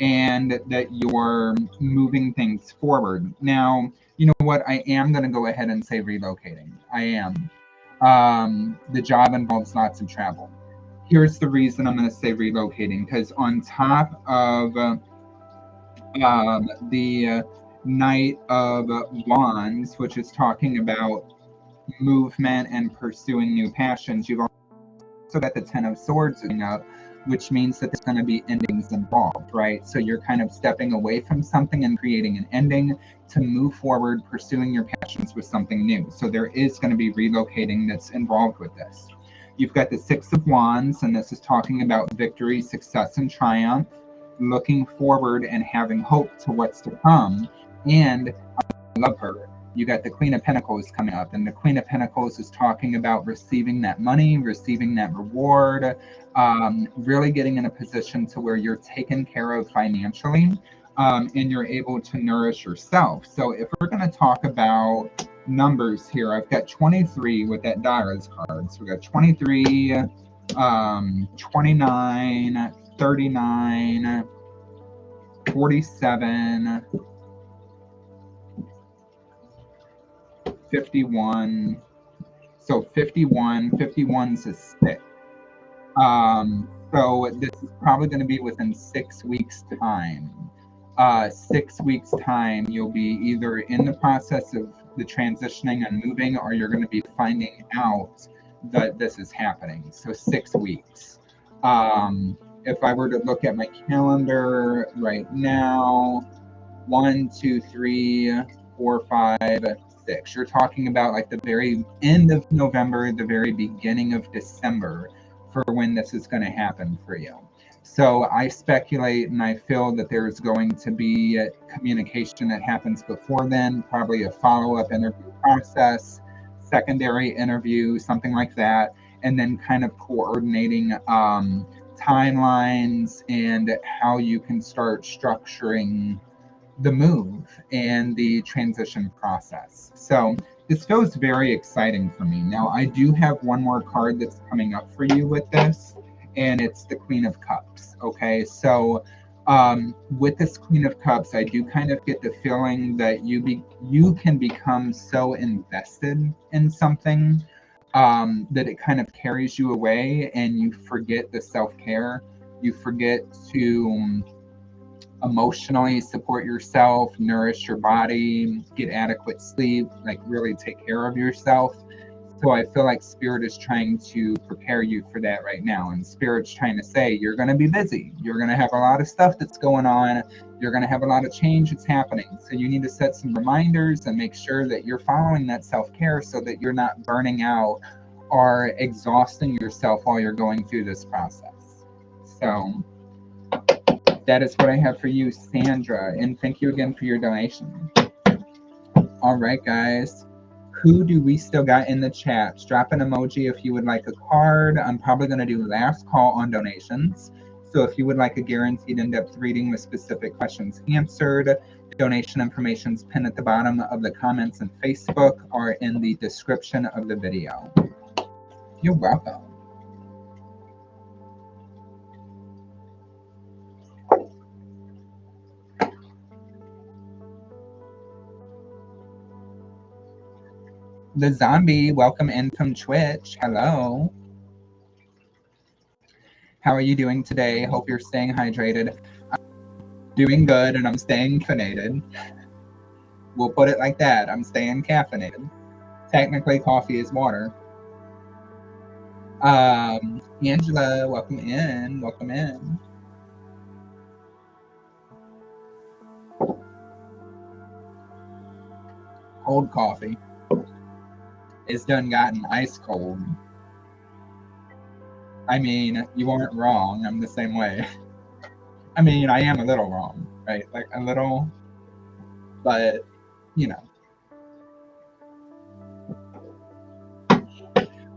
Speaker 1: and that you're moving things forward. Now, you know what? I am going to go ahead and say relocating. I am. The job involves lots of travel. Here's the reason I'm going to say relocating, because on top of the Knight of Wands, which is talking about movement and pursuing new passions, you've also got the Ten of Swords coming up, which means that there's going to be endings involved, right? So you're kind of stepping away from something and creating an ending to move forward, pursuing your passions with something new. So there is going to be relocating that's involved with this. You've got the Six of Wands, and this is talking about victory, success, and triumph, looking forward and having hope to what's to come. And I love her. You got the Queen of Pentacles coming up, and the Queen of Pentacles is talking about receiving that money, receiving that reward, really getting in a position to where you're taken care of financially, and you're able to nourish yourself. So if we're going to talk about numbers here, I've got 23 with that Dara's card. So we got 23, 29, 39, 47, 51. So 51, 51's a 6. So this is probably going to be within 6 weeks' time. 6 weeks' time, you'll be either in the process of the transitioning and moving, or you're going to be finding out that this is happening. So 6 weeks. If I were to look at my calendar right now, 1, 2, 3, 4, 5, 6. You're talking about like the very end of November, the very beginning of December for when this is going to happen for you. So I speculate and I feel that there's going to be communication that happens before then, probably a follow-up interview process, secondary interview, something like that, and then kind of coordinating timelines and how you can start structuring the move and the transition process. So this feels very exciting for me. Now, I do have one more card that's coming up for you with this, and it's the Queen of Cups. Okay, so with this Queen of Cups, I do kind of get the feeling that you can become so invested in something that it kind of carries you away, and you forget the self-care. You forget to emotionally support yourself, nourish your body, get adequate sleep, like really take care of yourself. So I feel like Spirit is trying to prepare you for that right now. And Spirit's trying to say, you're going to be busy. You're going to have a lot of stuff that's going on. You're going to have a lot of change that's happening. So you need to set some reminders and make sure that you're following that self-care so that you're not burning out or exhausting yourself while you're going through this process. So that is what I have for you, Sandra. And thank you again for your donation. All right, guys. Who do we still got in the chat? Drop an emoji if you would like a card. I'm probably going to do last call on donations. So if you would like a guaranteed in-depth reading with specific questions answered, donation information is pinned at the bottom of the comments on Facebook or in the description of the video. You're welcome. The Zombie, welcome in from Twitch. Hello. How are you doing today? Hope you're staying hydrated. I'm doing good, and I'm staying caffeinated. We'll put it like that. I'm staying caffeinated. Technically, coffee is water. Angela, welcome in. Welcome in. Cold coffee. It's done gotten ice cold. I mean, you aren't wrong. I'm the same way. I mean, I am a little wrong, right? Like a little, but you know.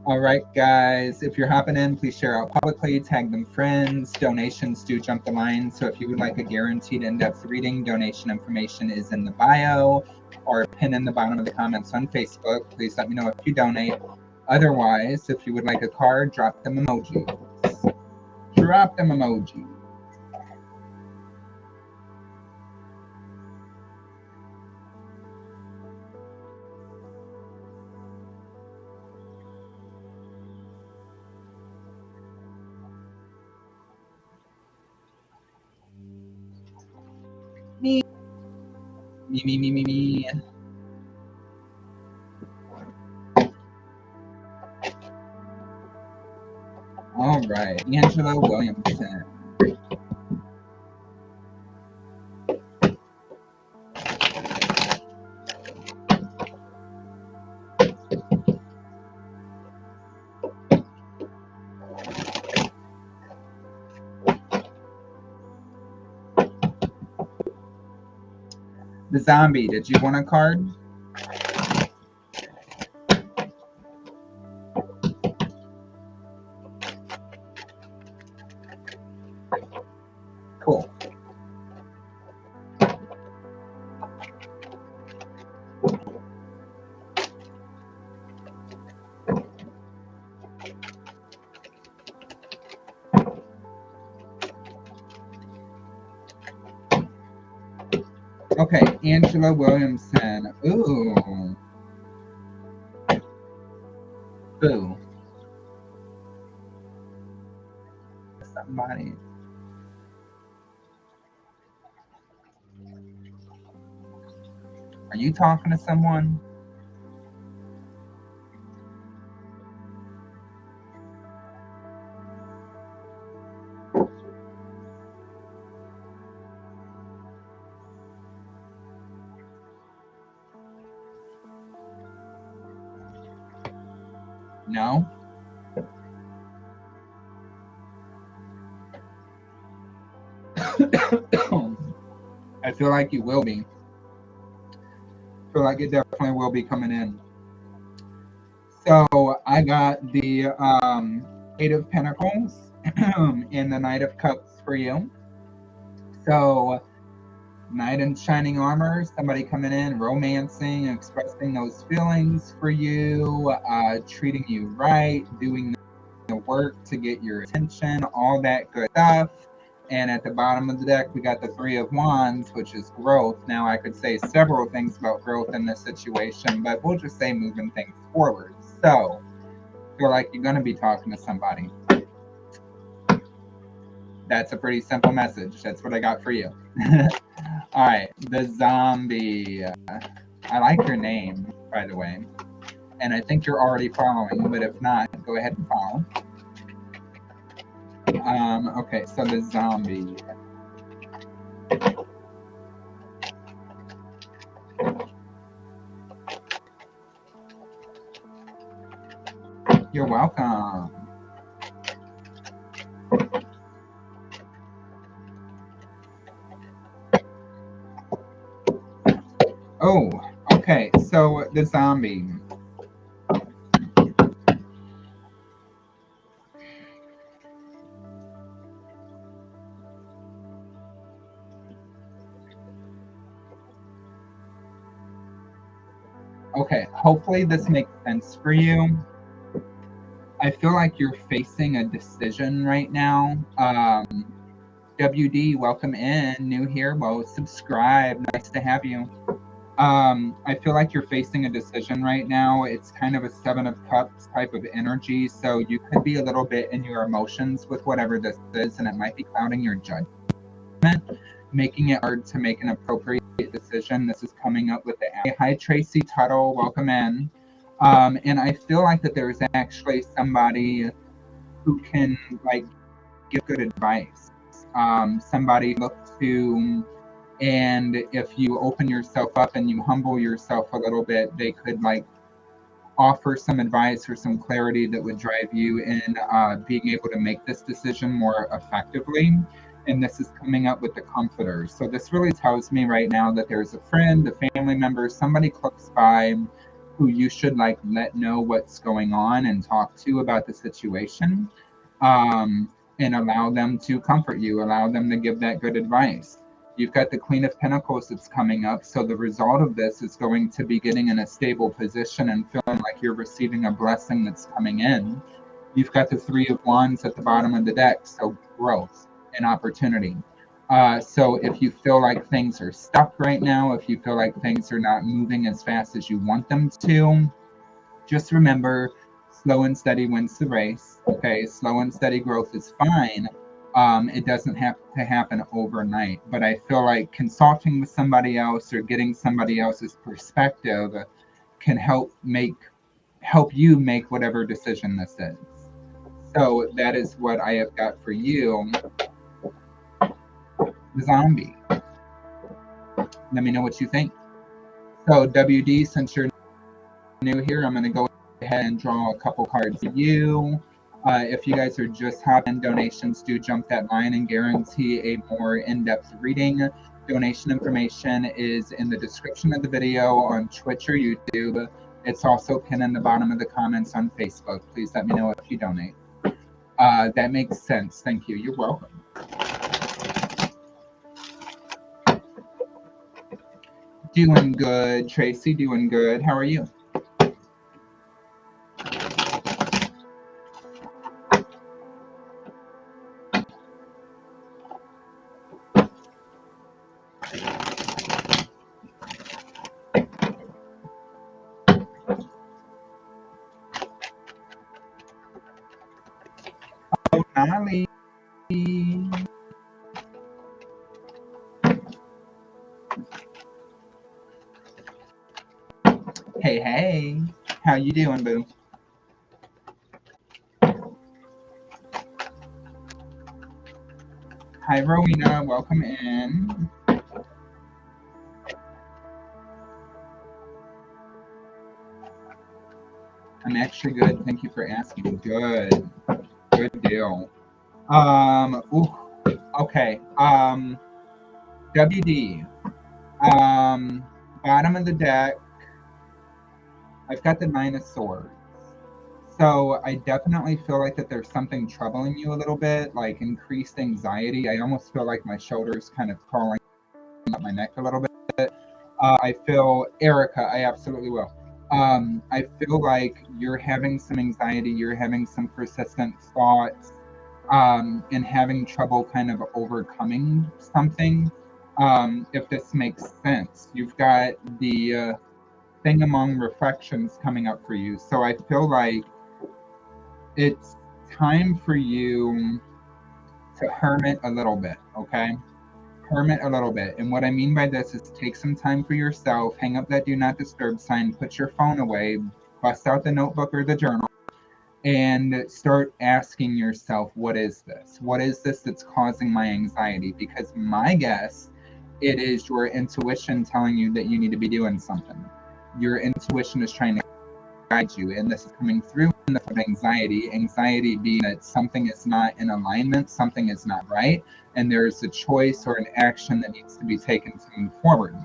Speaker 1: All right, guys, if you're hopping in, please share out publicly, tag them friends. Donations do jump the line. So if you would like a guaranteed in-depth reading, donation information is in the bio or pinned in the bottom of the comments on Facebook. Please let me know if you donate. Otherwise, if you would like a card, drop them emojis. Drop them emojis. Me. Me. All right, Angela Williamson. The zombie, did you want a card? Cool. Okay, Angela Williamson. Ooh. Boo. Somebody. Are you talking to someone? No? I feel like you will be. I feel like it definitely will be coming in. So I got the Eight of Pentacles and the Knight of Cups for you. So Knight in shining armor, somebody coming in, romancing, expressing those feelings for you, treating you right, doing the work to get your attention, all that good stuff. And at the bottom of the deck, we got the Three of Wands, which is growth. Now, I could say several things about growth in this situation, but we'll just say moving things forward. So, I feel like you're going to be talking to somebody. That's a pretty simple message. That's what I got for you. All right, the zombie. I like your name, by the way. And I think you're already following, but if not, go ahead and follow. Okay, so the zombie. You're welcome. Oh, okay, so the zombie. Okay, hopefully this makes sense for you. I feel like you're facing a decision right now. WD, welcome in. New here. Well, subscribe. Nice to have you. I feel like you're facing a decision right now. It's kind of a Seven of Cups type of energy. So you could be a little bit in your emotions with whatever this is, and it might be clouding your judgment, making it hard to make an appropriate decision. This is coming up with the hi Tracy Tuttle, welcome in. And I feel like that there's actually somebody who can like give good advice. Somebody look to, and if you open yourself up and you humble yourself a little bit, they could like offer some advice or some clarity that would drive you in being able to make this decision more effectively. And this is coming up with the comforters. So this really tells me right now that there's a friend, a family member, somebody close by who you should like let know what's going on and talk to about the situation, and allow them to comfort you, allow them to give that good advice. You've got the Queen of Pentacles that's coming up. So the result of this is going to be getting in a stable position and feeling like you're receiving a blessing that's coming in. You've got the Three of Wands at the bottom of the deck. So growth and opportunity. So if you feel like things are stuck right now, if you feel like things are not moving as fast as you want them to, just remember, slow and steady wins the race. Okay, slow and steady growth is fine. It doesn't have to happen overnight, but I feel like consulting with somebody else or getting somebody else's perspective can help you make whatever decision this is. So that is what I have got for you, the zombie. Let me know what you think. So WD, since you're new here, I'm going to go ahead and draw a couple cards for you. If you guys are just hopping, donations do jump that line and guarantee a more in-depth reading. Donation information is in the description of the video on Twitch or YouTube. It's also pinned in the bottom of the comments on Facebook. Please let me know if you donate. That makes sense. Thank you. You're welcome. Doing good, Tracy. Doing good. How are you? Oh, Natalie. Hey, hey. How you doing, boo? Hi, Rowena. Welcome in. I'm actually good. Thank you for asking. Good. Good deal. Ooh, okay. WD. Bottom of the deck. I've got the 9 of Swords. So I definitely feel like that there's something troubling you a little bit, like increased anxiety. I almost feel like my shoulders kind of crawling up my neck a little bit. I feel, Erica, I absolutely will. I feel like you're having some anxiety, you're having some persistent thoughts, and having trouble kind of overcoming something. If this makes sense, you've got the thing among reflections coming up for you. So I feel like it's time for you to hermit a little bit, okay? Hermit a little bit. And what I mean by this is take some time for yourself, hang up that do not disturb sign, put your phone away, bust out the notebook or the journal, and start asking yourself, what is this? What is this that's causing my anxiety? Because my guess, it is your intuition telling you that you need to be doing something. Your intuition is trying to guide you, and this is coming through in the form of anxiety. Anxiety being that something is not in alignment, something is not right, and there's a choice or an action that needs to be taken to move forward.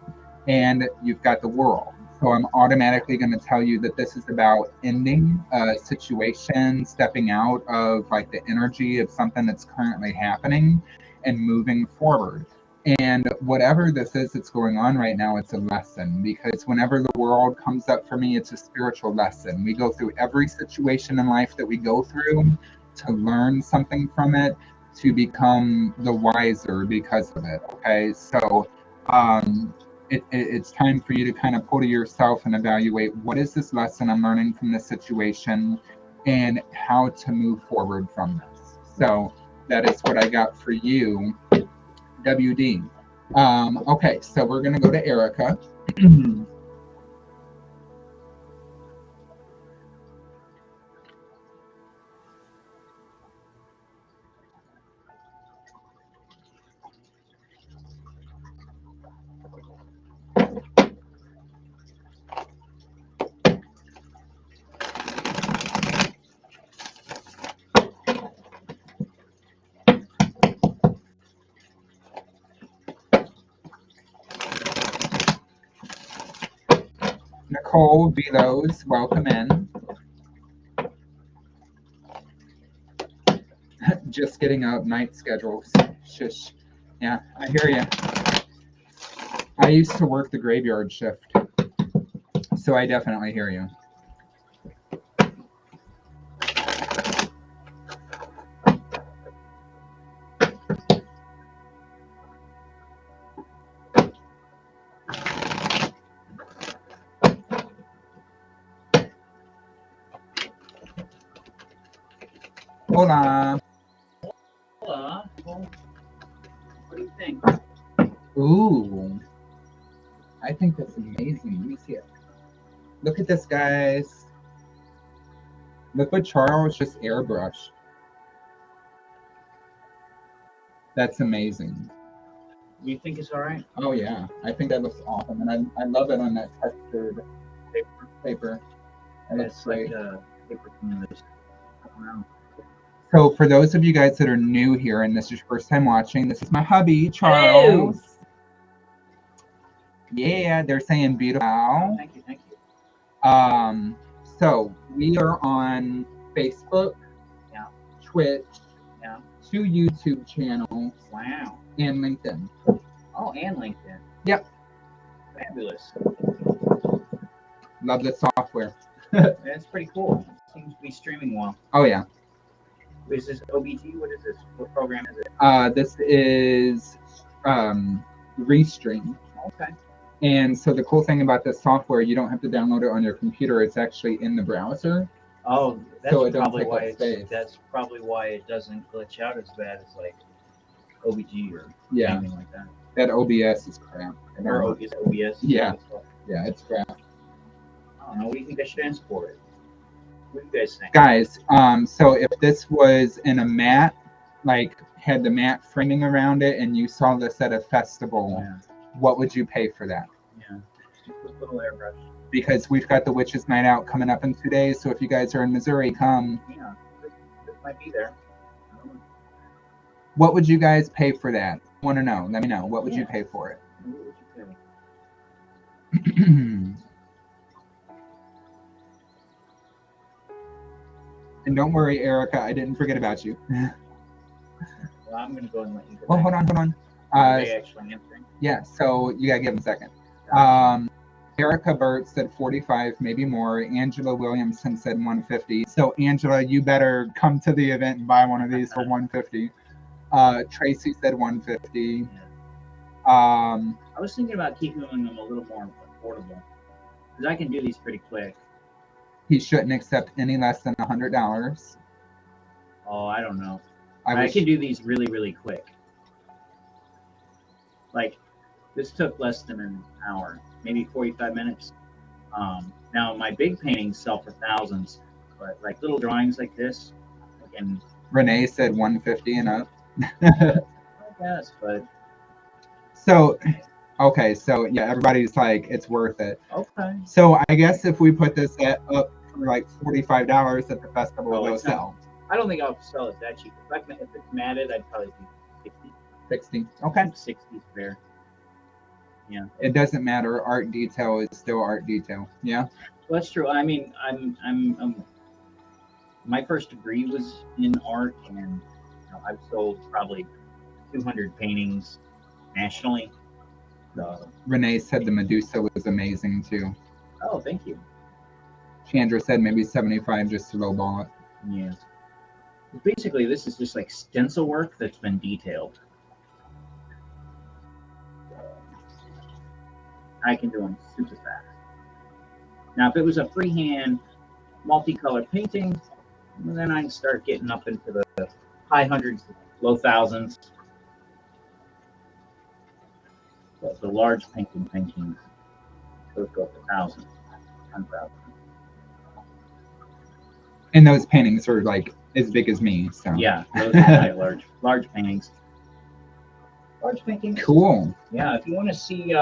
Speaker 1: And you've got the World. So I'm automatically going to tell you that this is about ending a situation, stepping out of like the energy of something that's currently happening and moving forward. And whatever this is that's going on right now, it's a lesson, because whenever the World comes up for me, it's a spiritual lesson. We go through every situation in life that we go through to learn something from it, to become the wiser because of it. Okay, so it's time for you to kind of pull to yourself and evaluate, what is this lesson I'm learning from this situation and how to move forward from this. So that is what I got for you, WD. Okay, so we're going to go to Erica. Nicole Velos, welcome in. Just getting out night schedules. Shush. Yeah, I hear you. I used to work the graveyard shift, so I definitely hear you. Hola.
Speaker 2: Hola. What do you think?
Speaker 1: Ooh. I think that's amazing. Let me see it. Look at this, guys. Look what Charles just airbrushed. That's amazing.
Speaker 2: You think it's all right?
Speaker 1: Oh, yeah. I think that looks awesome. And I love it on that textured paper. That looks great.
Speaker 2: Like paper from this.
Speaker 1: So for those of you guys that are new here and this is your first time watching, this is my hubby, Charles. Yeah, they're saying beautiful.
Speaker 2: Thank you, thank you.
Speaker 1: So we are on Facebook,
Speaker 2: Yeah.
Speaker 1: Twitch,
Speaker 2: Yeah.
Speaker 1: 2 YouTube channels,
Speaker 2: Wow.
Speaker 1: and LinkedIn.
Speaker 2: Oh, and LinkedIn.
Speaker 1: Yep.
Speaker 2: Fabulous.
Speaker 1: Love the software.
Speaker 2: That's pretty cool. Seems to be streaming well.
Speaker 1: Oh yeah.
Speaker 2: Is this OBG? What is this? What program is it?
Speaker 1: This is Restream.
Speaker 2: Okay.
Speaker 1: And so the cool thing about this software, you don't have to download it on your computer. It's actually in the browser.
Speaker 2: Oh, that's
Speaker 1: So it don't
Speaker 2: probably
Speaker 1: take
Speaker 2: why
Speaker 1: up space.
Speaker 2: that's probably why it doesn't glitch out as bad as like OBG or
Speaker 1: Yeah.
Speaker 2: anything like that.
Speaker 1: That OBS is crap.
Speaker 2: Or is it OBS?
Speaker 1: Yeah. Yeah, it's crap.
Speaker 2: I don't know. What do you think I should answer for it? What do you guys think?
Speaker 1: Guys, so if this was in a mat, like had the mat framing around it, and you saw this at a festival,
Speaker 2: Yeah.
Speaker 1: what would you pay for that?
Speaker 2: Yeah. Just a little airbrush.
Speaker 1: Because we've got the Witches Night Out coming up in 2 days, so if you guys are in Missouri, come.
Speaker 2: Yeah. This might be there.
Speaker 1: What would you guys pay for that? I want to know. Let me know. What would you
Speaker 2: Yeah.
Speaker 1: pay for it?
Speaker 2: What would you pay?
Speaker 1: And don't worry, Erica, I didn't forget about you.
Speaker 2: Well, I'm gonna go and let you go.
Speaker 1: Oh, hold on.
Speaker 2: Are they actually answering?
Speaker 1: Yeah, so you gotta give them a second. Erica Burt said 45, maybe more. Angela Williamson said 150. So Angela, you better come to the event and buy one of these for 150. Tracy said 150.
Speaker 2: Yeah.
Speaker 1: Um,
Speaker 2: I was thinking about keeping them a little more affordable because I can do these pretty quick.
Speaker 1: he shouldn't accept any less than $100.
Speaker 2: Oh, I don't know.
Speaker 1: I
Speaker 2: can do these really, really quick. Like, this took less than an hour, maybe 45 minutes. Now, my big paintings sell for thousands, but like little drawings like this, and
Speaker 1: Renee said 150 and up.
Speaker 2: I guess, but
Speaker 1: So, okay, so yeah, everybody's like, it's worth it.
Speaker 2: okay.
Speaker 1: So I guess if we put this up for like $45 at the festival,
Speaker 2: Oh,
Speaker 1: they'll
Speaker 2: it's not-
Speaker 1: sell.
Speaker 2: I don't think I'll sell it that cheap. If it's matted, I'd probably do 60.
Speaker 1: 60. Okay.
Speaker 2: 60 is fair. Yeah.
Speaker 1: It doesn't matter. Art detail is still art detail. Yeah.
Speaker 2: Well, that's true. I mean, I'm my first degree was in art, and I've sold probably 200 paintings nationally.
Speaker 1: Renee said the Medusa was amazing too.
Speaker 2: Oh, thank you.
Speaker 1: Chandra said maybe 75 just to lowball it.
Speaker 2: Yeah. Basically, this is just like stencil work that's been detailed. I can do them super fast. Now, if it was a freehand multicolor painting, then I'd start getting up into the high hundreds, low thousands. But the large paintings, those go for thousands, 10,000.
Speaker 1: And those paintings are like as big as me. So
Speaker 2: Yeah, those are my large paintings. Large paintings.
Speaker 1: cool.
Speaker 2: Yeah, if you want to see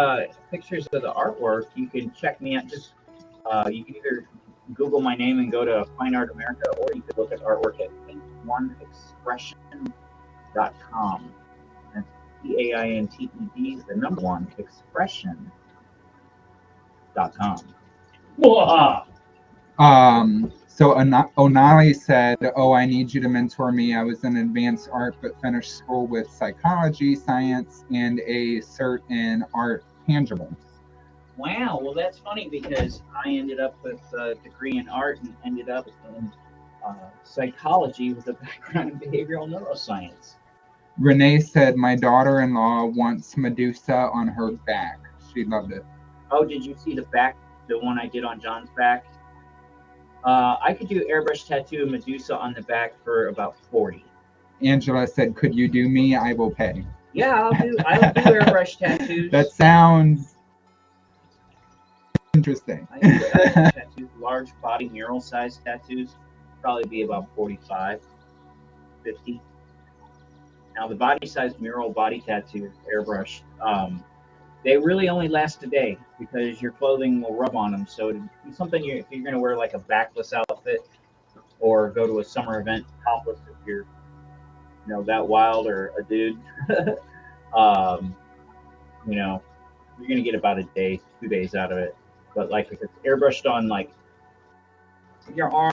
Speaker 2: pictures of the artwork, you can check me out. Just you can either Google my name and go to Fine Art America, or you could look at artwork at paint1expression.com. That's PAINTED, the number one expression.com.
Speaker 1: So Onali said, "Oh, I need you to mentor me. I was in advanced art, but finished school with psychology, science, and a cert in art tangibles."
Speaker 2: Wow, well, that's funny because I ended up with a degree in art and ended up in psychology with a background in behavioral neuroscience.
Speaker 1: Renee said, "My daughter-in-law wants Medusa on her back. She loved it."
Speaker 2: Oh, did you see the one I did on John's back? I could do airbrush tattoo of Medusa on the back for about 40.
Speaker 1: Angela said, "Could you do me? I will pay."
Speaker 2: Yeah, I'll do airbrush tattoos.
Speaker 1: That sounds interesting.
Speaker 2: I do airbrush tattoos, large body mural size tattoos, probably be about 45, 50. Now the body size mural body tattoo airbrush, they really only last a day because your clothing will rub on them. So it'd be something if you're going to wear like a backless outfit or go to a summer event topless if you're, that wild or a dude, you're gonna get about a day, 2 days out of it. But like if it's airbrushed on like your arm,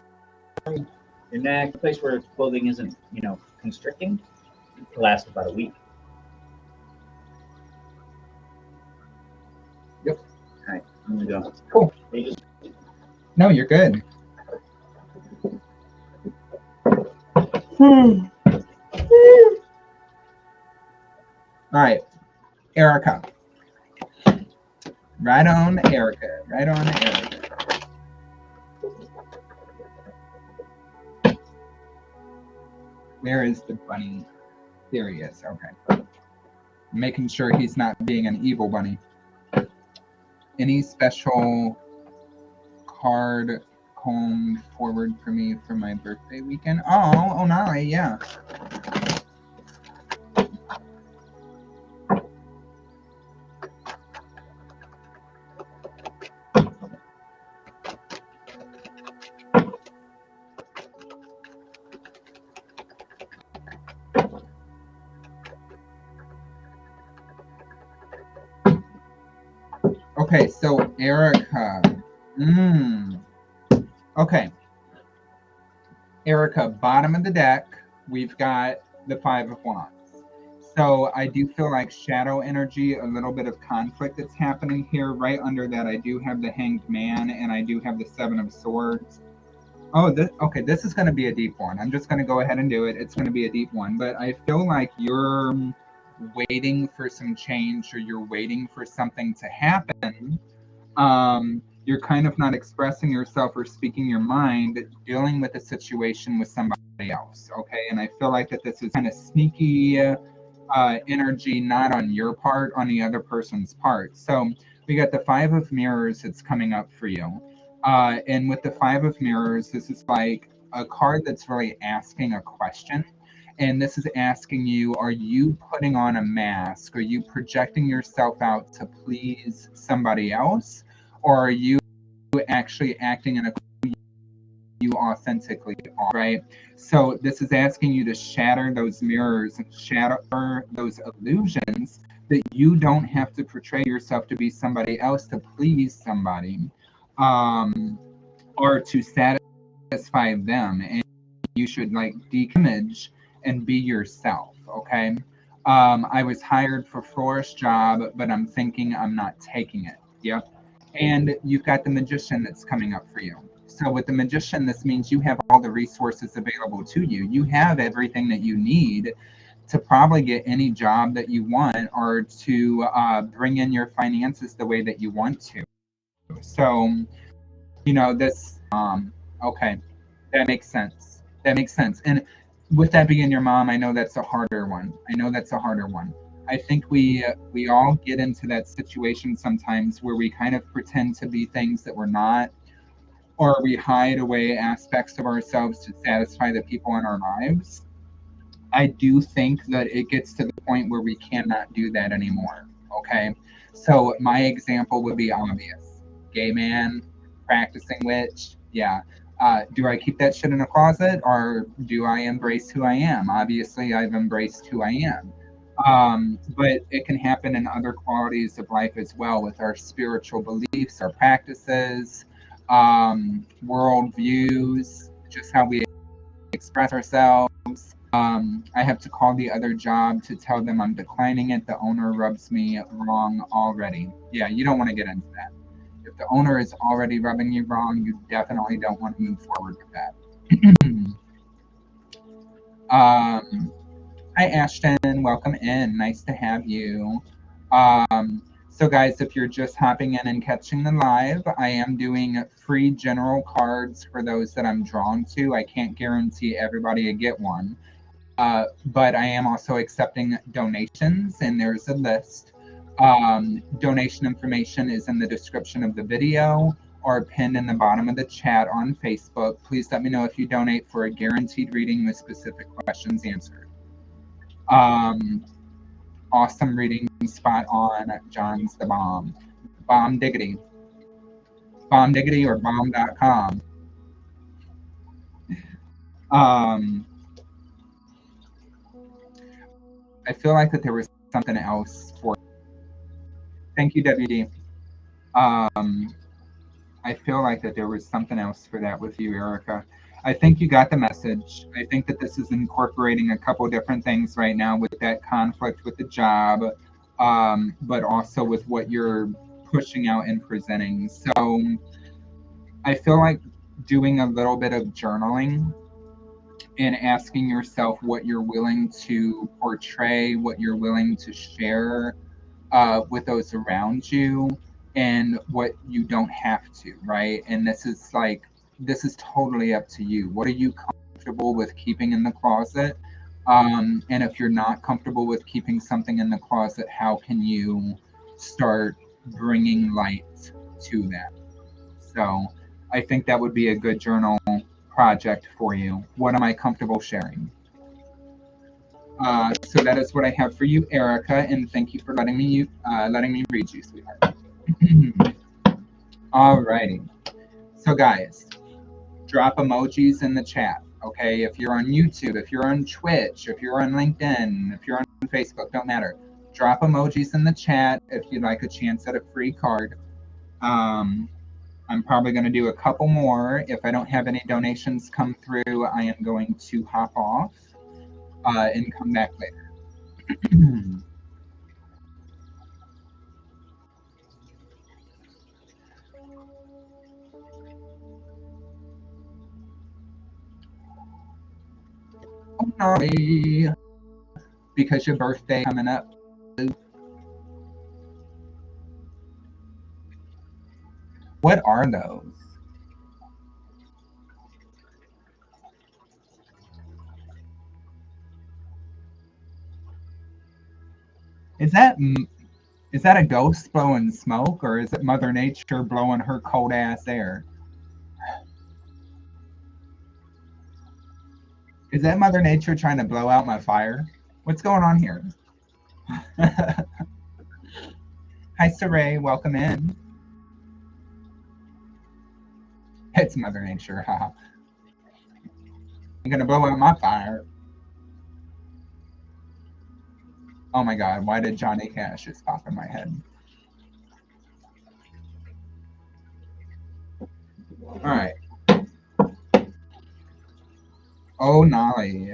Speaker 2: your neck, a place where clothing isn't, constricting, it can last about a week.
Speaker 1: Yep.
Speaker 2: All right, I'm gonna go.
Speaker 1: Cool. No, you're good. All right, Erica. Right on, Erica. Right on, Erica. Where is the bunny? There he is. Okay. Making sure he's not being an evil bunny. Any special card combed forward for me for my birthday weekend? Oh, no, yeah. Okay, so Erica. Okay. Erica, bottom of the deck, we've got the Five of Wands. So I do feel like shadow energy, a little bit of conflict that's happening here. Right under that, I do have the Hanged Man and I do have the Seven of Swords. Oh, okay, this is going to be a deep one. I'm just going to go ahead and do it. It's going to be a deep one. But I feel like you're waiting for some change or you're waiting for something to happen. You're kind of not expressing yourself or speaking your mind, dealing with a situation with somebody else, okay? And I feel like that this is kind of sneaky energy, not on your part, on the other person's part. So we got the Five of Mirrors that's coming up for you. And with the Five of Mirrors, this is like a card that's really asking a question. And this is asking you, are you putting on a mask? Are you projecting yourself out to please somebody else? Or are you actually acting in a you authentically are, right? So this is asking you to shatter those mirrors and shatter those illusions that you don't have to portray yourself to be somebody else to please somebody, or to satisfy them. And you should like de-image and be yourself, okay? I was hired for florist job, but I'm thinking I'm not taking it. Yep. And you've got the Magician that's coming up for you. So with the Magician, this means you have all the resources available to you. You have everything that you need to probably get any job that you want or to bring in your finances the way that you want to. So, this, okay, that makes sense. That makes sense. And with that being your mom, I know that's a harder one. I think we all get into that situation sometimes where we kind of pretend to be things that we're not, or we hide away aspects of ourselves to satisfy the people in our lives. I do think that it gets to the point where we cannot do that anymore. Okay. So my example would be obvious. Gay man, practicing witch. Yeah. Do I keep that shit in a closet or do I embrace who I am? Obviously, I've embraced who I am. But it can happen in other qualities of life as well with our spiritual beliefs, our practices, world views, just how we express ourselves. I have to call the other job to tell them I'm declining it. The owner rubs me wrong already. Yeah, you don't want to get into that. If the owner is already rubbing you wrong, you definitely don't want to move forward with that. Hi, Ashton. Welcome in. Nice to have you. So guys, if you're just hopping in and catching the live, I am doing free general cards for those that I'm drawn to. I can't guarantee everybody to get one, but I am also accepting donations, and there's a list. Donation information is in the description of the video or pinned in the bottom of the chat on Facebook. Please let me know if you donate for a guaranteed reading with specific questions answered. Awesome reading, spot on. John's the bomb. Bomb diggity. Bomb diggity or bomb.com. I feel like that there was something else for Thank you, WD. I feel like that there was something else for that with you, Erica. I think you got the message. I think that this is incorporating a couple different things right now with that conflict with the job, but also with what you're pushing out and presenting. So I feel like doing a little bit of journaling and asking yourself what you're willing to portray, what you're willing to share with those around you, and what you don't have to, right? And this is totally up to you. What are you comfortable with keeping in the closet? And if you're not comfortable with keeping something in the closet, how can you start bringing light to that? So I think that would be a good journal project for you. What am I comfortable sharing? So that is what I have for you, Erica, and thank you for letting me read you, sweetheart. Alrighty. So guys, drop emojis in the chat. Okay, if you're on YouTube, if you're on Twitch, if you're on LinkedIn, if you're on Facebook, don't matter. Drop emojis in the chat if you'd like a chance at a free card. I'm probably going to do a couple more. If I don't have any donations come through, I am going to hop off and come back later. Oh, Nolly, because your birthday coming up. What are those? Is that a ghost blowing smoke, or is it Mother Nature blowing her cold ass air? Is that Mother Nature trying to blow out my fire? What's going on here? Hi, Saray, welcome in. It's Mother Nature, haha. I'm gonna blow out my fire. Oh my god, why did Johnny Cash just pop in my head? Alright. Oh, Nolly.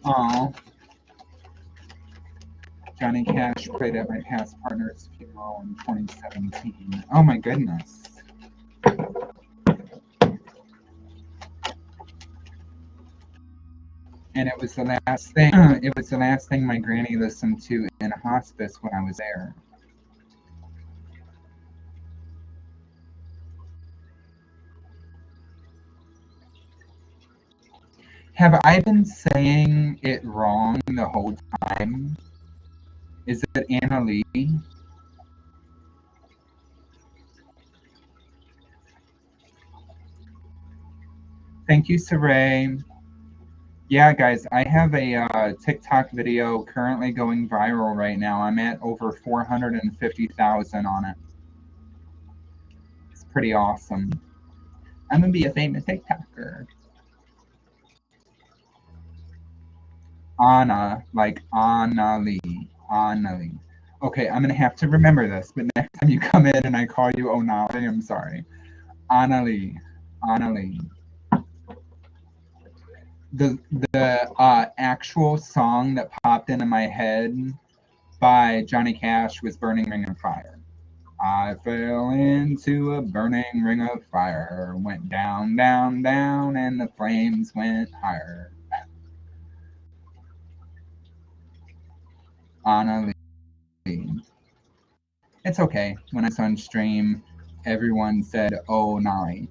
Speaker 1: Oh, Johnny Cash played at my past partner's funeral in 2017. Oh my goodness. And it was the last thing. It was the last thing my granny listened to in hospice when I was there. Have I been saying it wrong the whole time? Is it Anna Lee? Thank you, Saray. Yeah, guys, I have a TikTok video currently going viral right now. I'm at over 450,000 on it. It's pretty awesome. I'm gonna be a famous TikToker. Anna, like Anna Lee. Anna Lee. Okay, I'm gonna have to remember this, but next time you come in and I call you Onali, I'm sorry. Anna Lee. Anna Lee. The actual song that popped into my head by Johnny Cash was Burning Ring of Fire. I fell into a burning ring of fire, went down, down, down, and the flames went higher. Anna Lee. It's okay. When I was on stream, everyone said, "Oh, Nolly."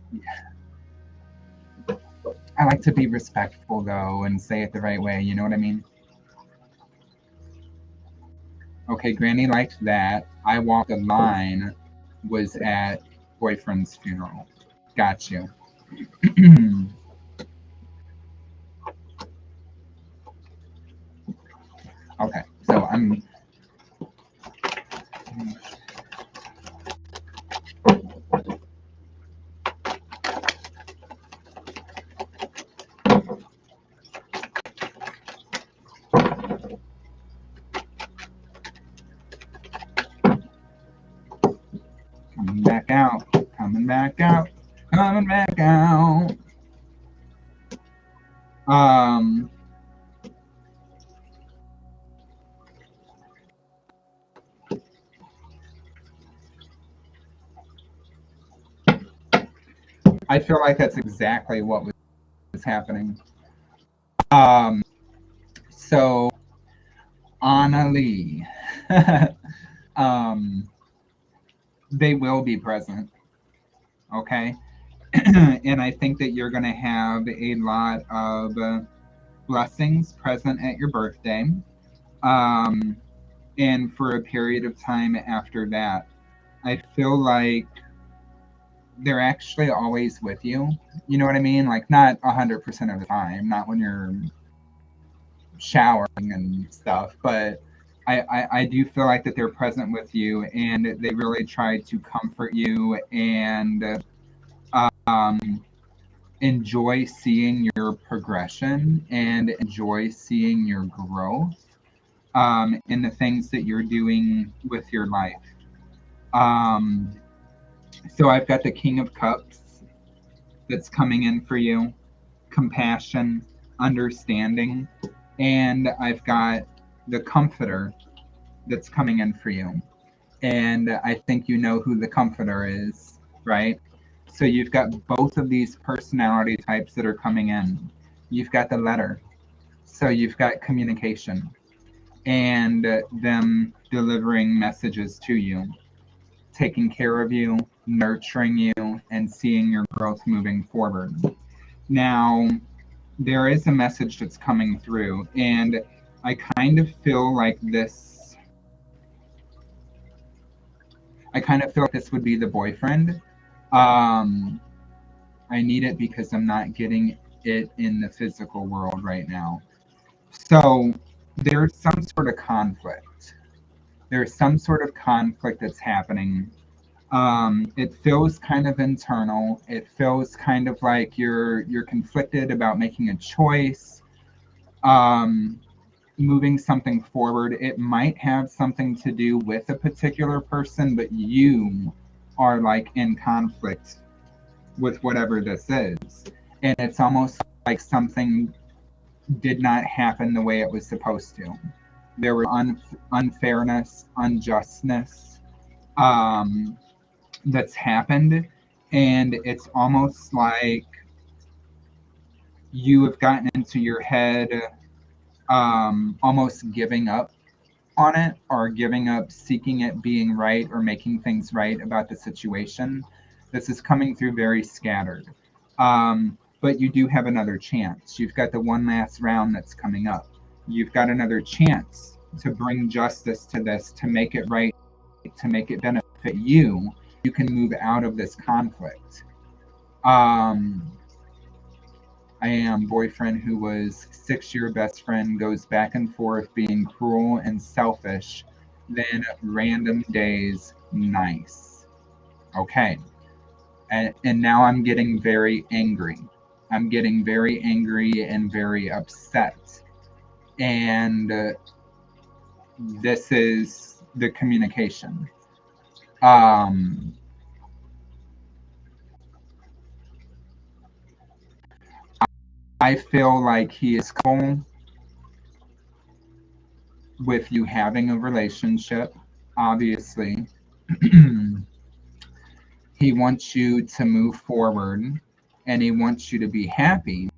Speaker 1: I like to be respectful though and say it the right way. You know what I mean? Okay, Granny liked that. I walked the line was at boyfriend's funeral. Got you. Okay, so I'm coming back out, coming back out, coming back out. I feel like that's exactly what was happening. So Anna Lee, they will be present, okay? And I think that you're going to have a lot of blessings present at your birthday, and for a period of time after that. I feel like they're actually always with you. You know what I mean? Like not 100% of the time, not when you're showering and stuff, but I do feel like that they're present with you and they really try to comfort you and um, enjoy seeing your progression and enjoy seeing your growth in the things that you're doing with your life. So I've got the King of Cups that's coming in for you, compassion, understanding, and I've got the Comforter that's coming in for you. And I think you know who the Comforter is, right? So you've got both of these personality types that are coming in. You've got the letter, so you've got communication and them delivering messages to you, taking care of you, nurturing you, and seeing your growth moving forward. Now, there is a message that's coming through, and I kind of feel like this. I kind of feel like this would be the boyfriend. I need it because I'm not getting it in the physical world right now. So there's some sort of conflict. There's some sort of conflict that's happening. It feels kind of internal. It feels kind of like you're conflicted about making a choice, moving something forward. It might have something to do with a particular person, but you are like in conflict with whatever this is, and it's almost like something did not happen the way it was supposed to. There were unfairness, unjustness, that's happened, and it's almost like you have gotten into your head, almost giving up on it or giving up seeking it being right or making things right about the situation. This is coming through very scattered, but you do have another chance. You've got the one last round that's coming up. You've got another chance to bring justice to this, to make it right, to make it benefit you. You can move out of this conflict. I am boyfriend who was 6-year best friend goes back and forth being cruel and selfish, then random days nice. Okay. And now I'm getting very angry. I'm getting very angry and very upset. And this is the communication. I feel like he is cool with you having a relationship, obviously. He wants you to move forward and he wants you to be happy,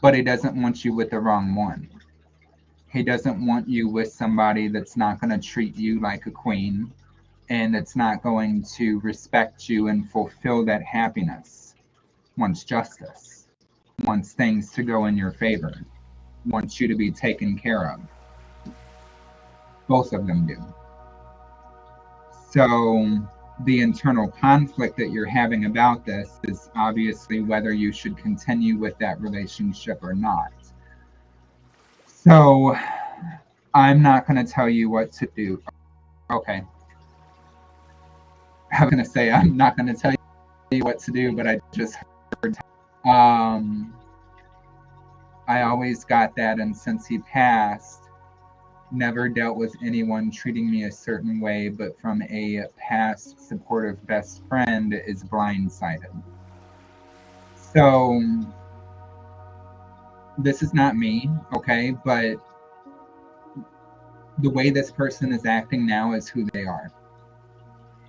Speaker 1: but he doesn't want you with the wrong one. He doesn't want you with somebody that's not going to treat you like a queen and that's not going to respect you and fulfill that happiness. Wants justice, wants things to go in your favor, wants you to be taken care of. Both of them do. So the internal conflict that you're having about this is obviously whether you should continue with that relationship or not. So I'm not going to tell you what to do. Okay. I'm going to say I'm not going to tell you what to do, but I just heard. I always got that, and since he passed, never dealt with anyone treating me a certain way, but from a past supportive best friend is blindsided. So this is not me, okay, but the way this person is acting now is who they are.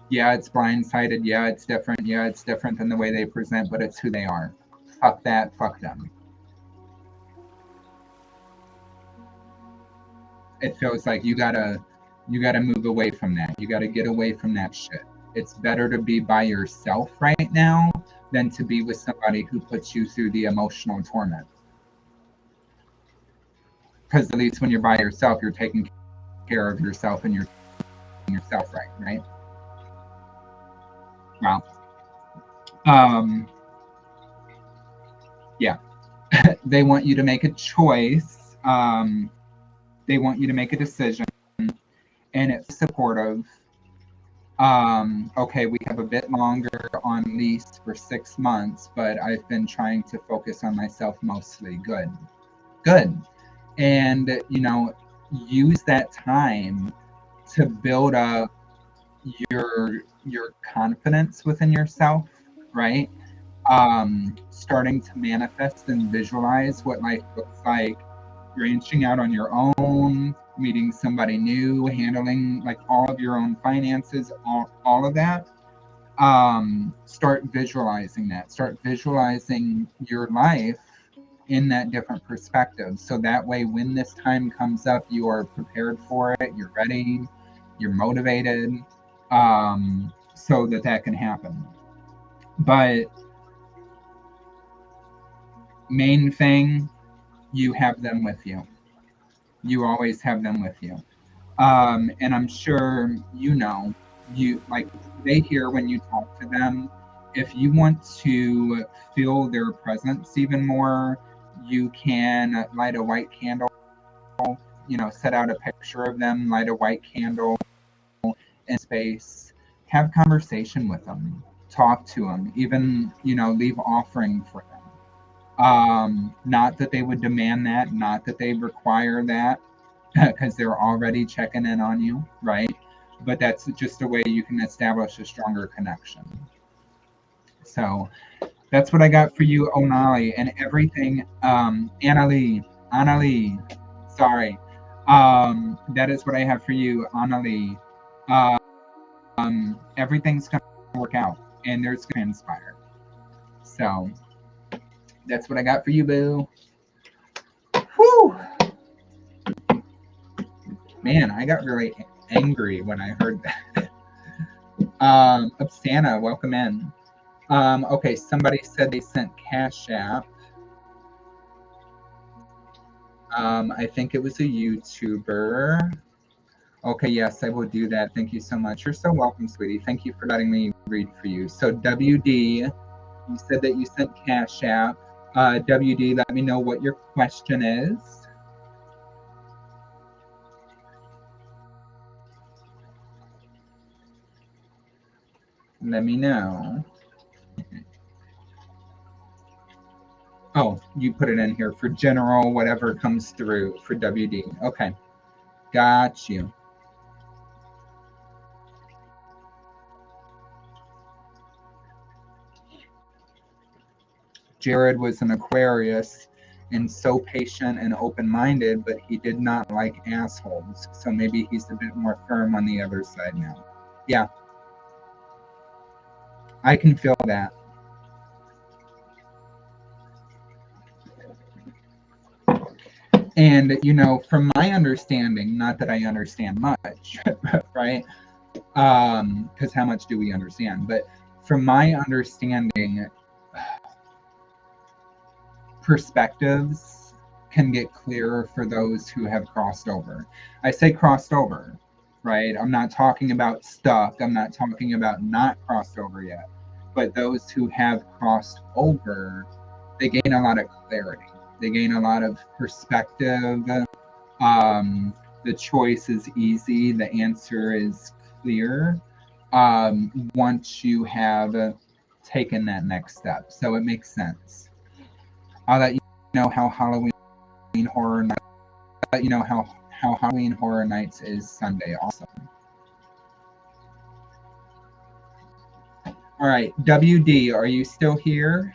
Speaker 1: Yeah, it's blindsided. Yeah, it's different. Yeah, it's different than the way they present, but it's who they are. Fuck that. Fuck them. It feels like you gotta move away from that. You gotta get away from that shit. It's better to be by yourself right now than to be with somebody who puts you through the emotional torment. Because at least when you're by yourself, you're taking care of yourself and you're yourself right? Wow. Yeah. They want you to make a choice. They want you to make a decision, and it's supportive. Okay, we have a bit longer on lease for 6 months, but I've been trying to focus on myself mostly. Good. And, use that time to build up your confidence within yourself, right? Starting to manifest and visualize what life looks like, branching out on your own, meeting somebody new, handling like all of your own finances, all of that. Start visualizing that. Start visualizing your life in that different perspective. So that way, when this time comes up, you are prepared for it, you're ready, you're motivated, so that can happen. But main thing, you have them with you. You always have them with you. And I'm sure you like they hear when you talk to them. If you want to feel their presence even more, you can light a white candle, set out a picture of them, light a white candle in space, have conversation with them, talk to them, even, leave offering for them. Not that they would demand that, not that they require that, because they're already checking in on you, right? But that's just a way you can establish a stronger connection. So that's what I got for you, Onali, and everything. Annalie, sorry. That is what I have for you, Annalie. Everything's going to work out, and there's going to inspire. So that's what I got for you, boo. Whew. Man, I got really angry when I heard that. Absana, welcome in. Okay, somebody said they sent Cash App. I think it was a YouTuber. Okay, yes, I will do that. Thank you so much. You're so welcome, sweetie. Thank you for letting me read for you. So WD, you said that you sent Cash App. WD, let me know what your question is. Let me know. Oh, you put it in here for general, whatever comes through for WD. Okay, got you. Jared was an Aquarius and so patient and open-minded, but he did not like assholes. So maybe he's a bit more firm on the other side now. Yeah, I can feel that. And, you know, from my understanding, not that I understand much, right? Because how much do we understand? But from my understanding, perspectives can get clearer for those who have crossed over. I say crossed over, right? I'm not talking about stuck. I'm not talking about not crossed over yet. But those who have crossed over, they gain a lot of clarity. They gain a lot of perspective. The choice is easy. The answer is clear. Once you have taken that next step. So it makes sense. I'll let you know how Halloween Horror Nights. Let you know how Halloween Horror Nights is Sunday. Awesome. All right, WD, are you still here?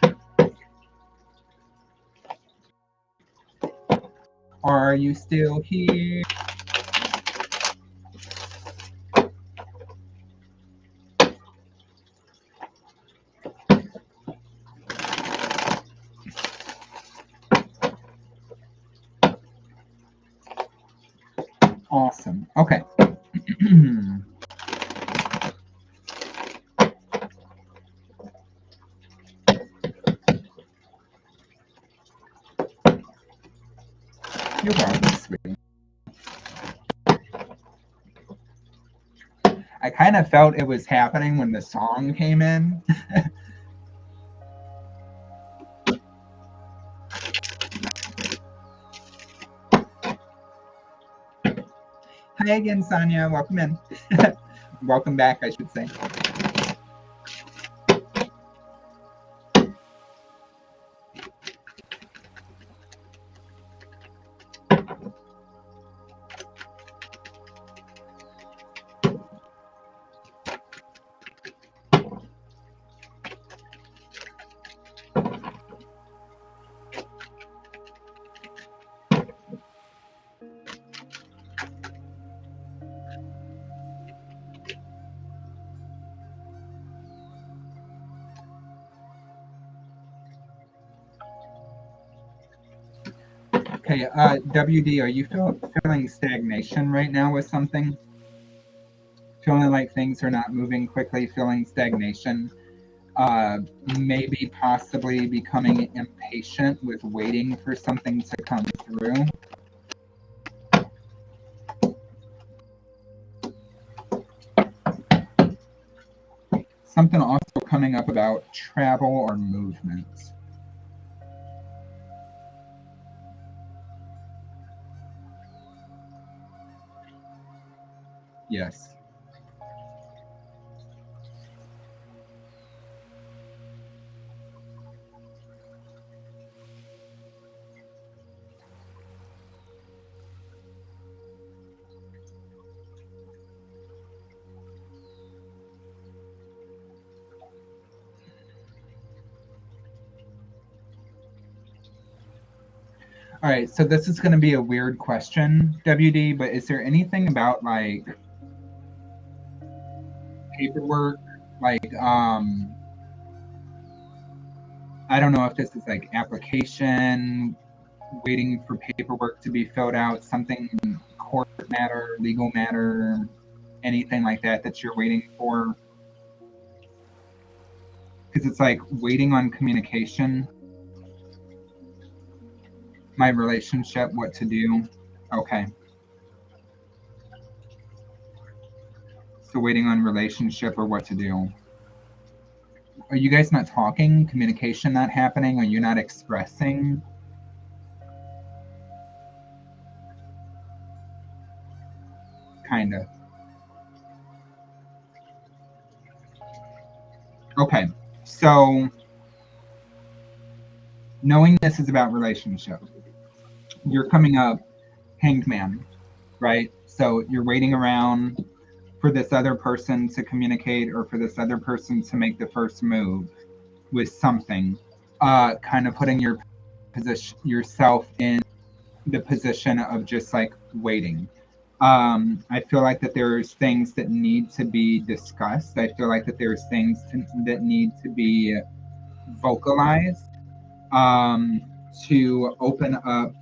Speaker 1: Are you still here? Awesome. Okay. You're welcome, sweetie. I kind of felt it was happening when the song came in. Hi again, Sonia. Welcome in. Welcome back, I should say. Okay, WD, are you feeling stagnation right now with something? Feeling like things are not moving quickly, feeling stagnation? Maybe possibly becoming impatient with waiting for something to come through? Something also coming up about travel or movement. Yes. All right, so this is going to be a weird question, WD, but is there anything about like paperwork, like I don't know if this is like application, waiting for paperwork to be filled out, something court matter, legal matter, anything like that that you're waiting for? Because it's like waiting on communication. My relationship, what to do. Okay. So waiting on relationship or what to do. Are you guys not talking? Communication not happening? Are you not expressing? Kind of. Okay. So knowing this is about relationship, you're coming up hanged man, right? So you're waiting around for this other person to communicate or for this other person to make the first move with something, kind of putting yourself in the position of just like waiting. I feel like that there's things that need to be discussed. I feel like that there's things that need to be vocalized, to open up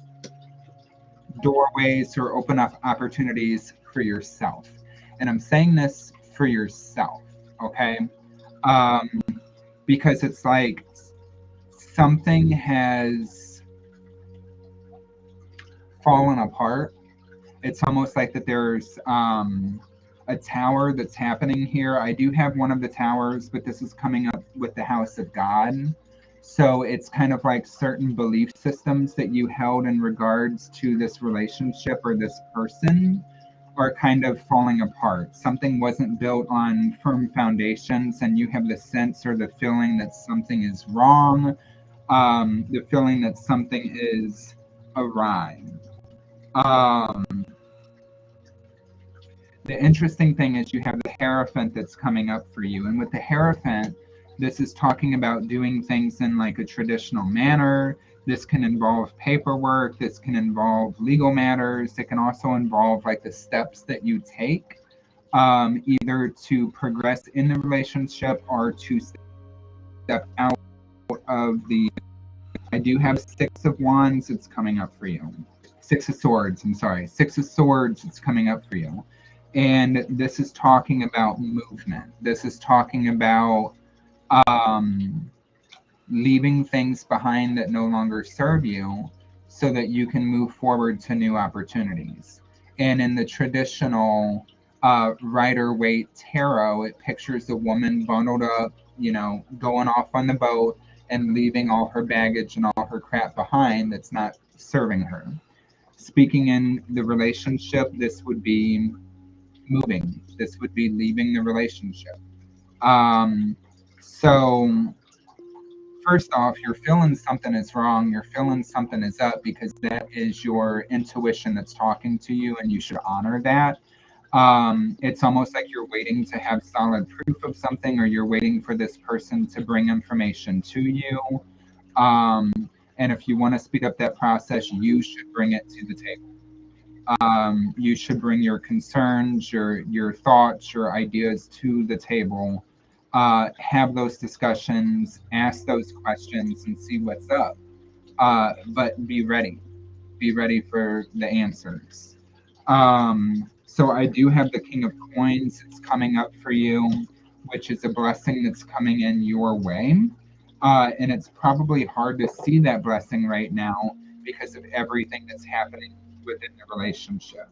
Speaker 1: doorways or open up opportunities for yourself. And I'm saying this for yourself, okay? Um, because it's like something has fallen apart. It's almost like that there's a tower that's happening here. I do have one of the towers, but this is coming up with the house of God. So it's kind of like certain belief systems that you held in regards to this relationship or this person are kind of falling apart. Something wasn't built on firm foundations, and you have the sense or the feeling that something is wrong, the feeling that something is awry. Um, the interesting thing is you have the Hierophant that's coming up for you. And with the Hierophant, this is talking about doing things in like a traditional manner. This can involve paperwork. This can involve legal matters. It can also involve like the steps that you take, either to progress in the relationship or to step out of the. I do have Six of Wands. It's coming up for you. Six of Swords. I'm sorry. Six of Swords. It's coming up for you. And this is talking about movement. This is talking about leaving things behind that no longer serve you so that you can move forward to new opportunities. And in the traditional Rider-Waite tarot, it pictures a woman bundled up, you know, going off on the boat and leaving all her baggage and all her crap behind that's not serving her. Speaking in the relationship, this would be moving. This would be leaving the relationship. So first off, you're feeling something is wrong. You're feeling something is up because that is your intuition that's talking to you, and you should honor that. It's almost like you're waiting to have solid proof of something, or you're waiting for this person to bring information to you. And if you want to speed up that process, you should bring it to the table. You should bring your concerns, your thoughts, your ideas to the table. Have those discussions, ask those questions, and see what's up. But be ready. Be ready for the answers. So I do have the King of Coins. It's coming up for you, which is a blessing that's coming in your way. And it's probably hard to see that blessing right now because of everything that's happening within the relationship.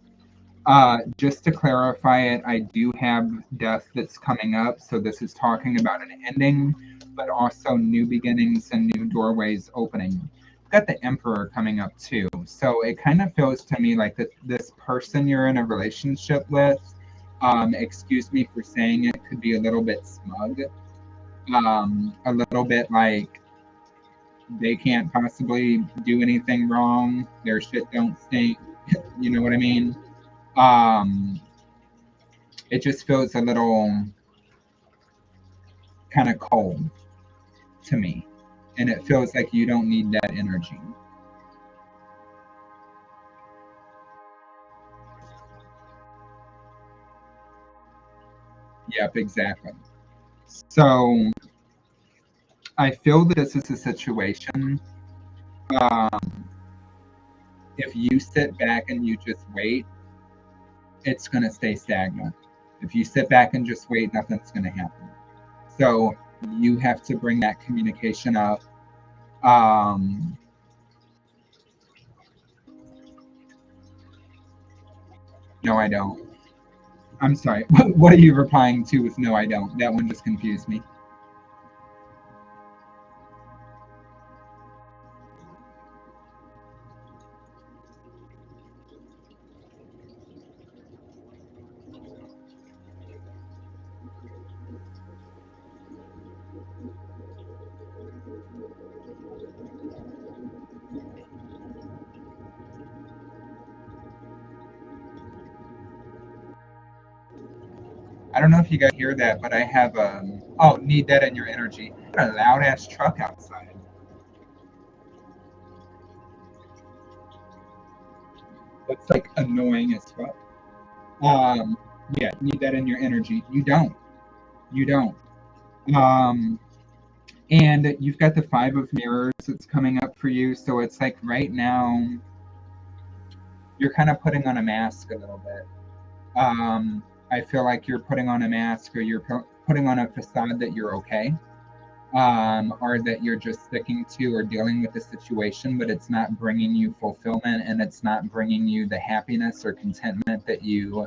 Speaker 1: Just to clarify it, I do have death that's coming up. So this is talking about an ending, but also new beginnings and new doorways opening. I've got the Emperor coming up too. So it kind of feels to me like that this person you're in a relationship with, excuse me for saying it, could be a little bit smug. A little bit like they can't possibly do anything wrong. Their shit don't stink. You know what I mean? It just feels a little kind of cold to me. And it feels like you don't need that energy. Yep, exactly. So I feel that this is a situation. If you sit back and you just wait, it's going to stay stagnant. If you sit back and just wait, nothing's going to happen. So you have to bring that communication up. No, I don't. I'm sorry. What are you replying to with no, I don't? That one just confused me. I don't know if you guys hear that, but I have oh, need that in your energy. Got a loud ass truck outside. That's like annoying as fuck. Um, yeah, need that in your energy. You don't. You don't. Um, and you've got the Five of Mirrors that's coming up for you. So it's like right now, you're kind of putting on a mask a little bit. I feel like you're putting on a mask, or you're putting on a facade that you're okay, or that you're just sticking to or dealing with the situation, but it's not bringing you fulfillment, and it's not bringing you the happiness or contentment that you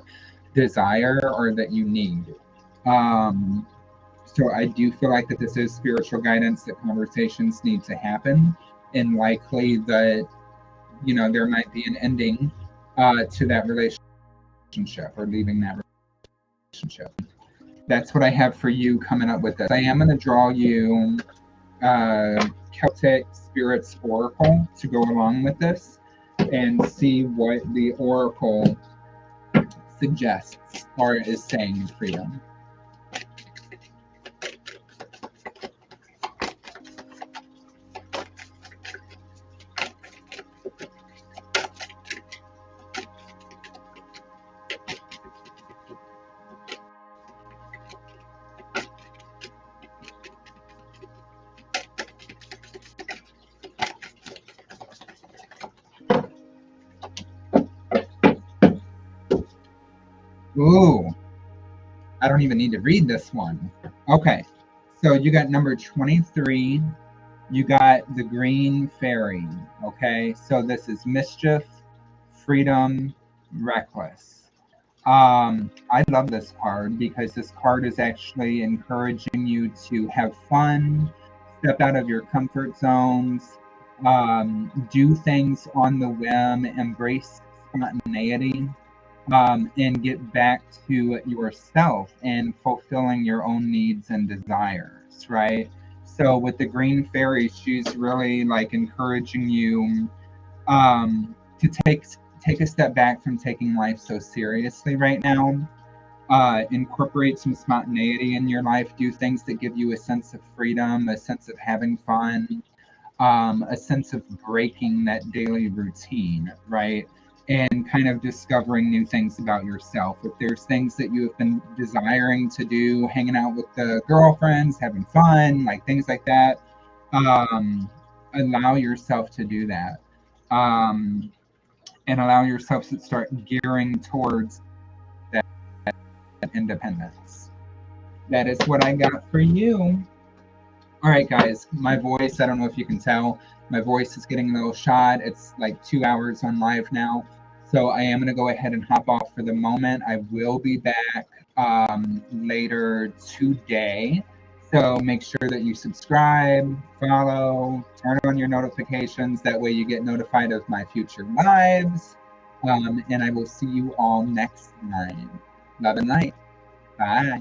Speaker 1: desire or that you need. So I do feel like that this is spiritual guidance, that conversations need to happen, and likely that, you know, there might be an ending to that relationship, or leaving that relationship. That's what I have for you coming up with this. I am going to draw you Celtic Spirits Oracle to go along with this, and see what the Oracle suggests or is saying for you. Ooh, I don't even need to read this one. Okay, so you got number 23. You got the green fairy. Okay, so this is mischief, freedom, reckless. I love this card because this card is actually encouraging you to have fun, step out of your comfort zones, do things on the whim, embrace spontaneity, and get back to yourself and fulfilling your own needs and desires, right? So with the green fairy, she's really like encouraging you to take a step back from taking life so seriously right now. Incorporate some spontaneity in your life. Do things that give you a sense of freedom, a sense of having fun, a sense of breaking that daily routine, right? And kind of discovering new things about yourself. If there's things that you have been desiring to do, hanging out with the girlfriends, having fun, like things like that, allow yourself to do that. And allow yourself to start gearing towards that independence. That is what I got for you. All right, guys, my voice, I don't know if you can tell, my voice is getting a little shot. It's like 2 hours on live now. So I am going to go ahead and hop off for the moment. I will be back later today. So make sure that you subscribe, follow, turn on your notifications. That way you get notified of my future lives. And I will see you all next time. Love and light. Bye.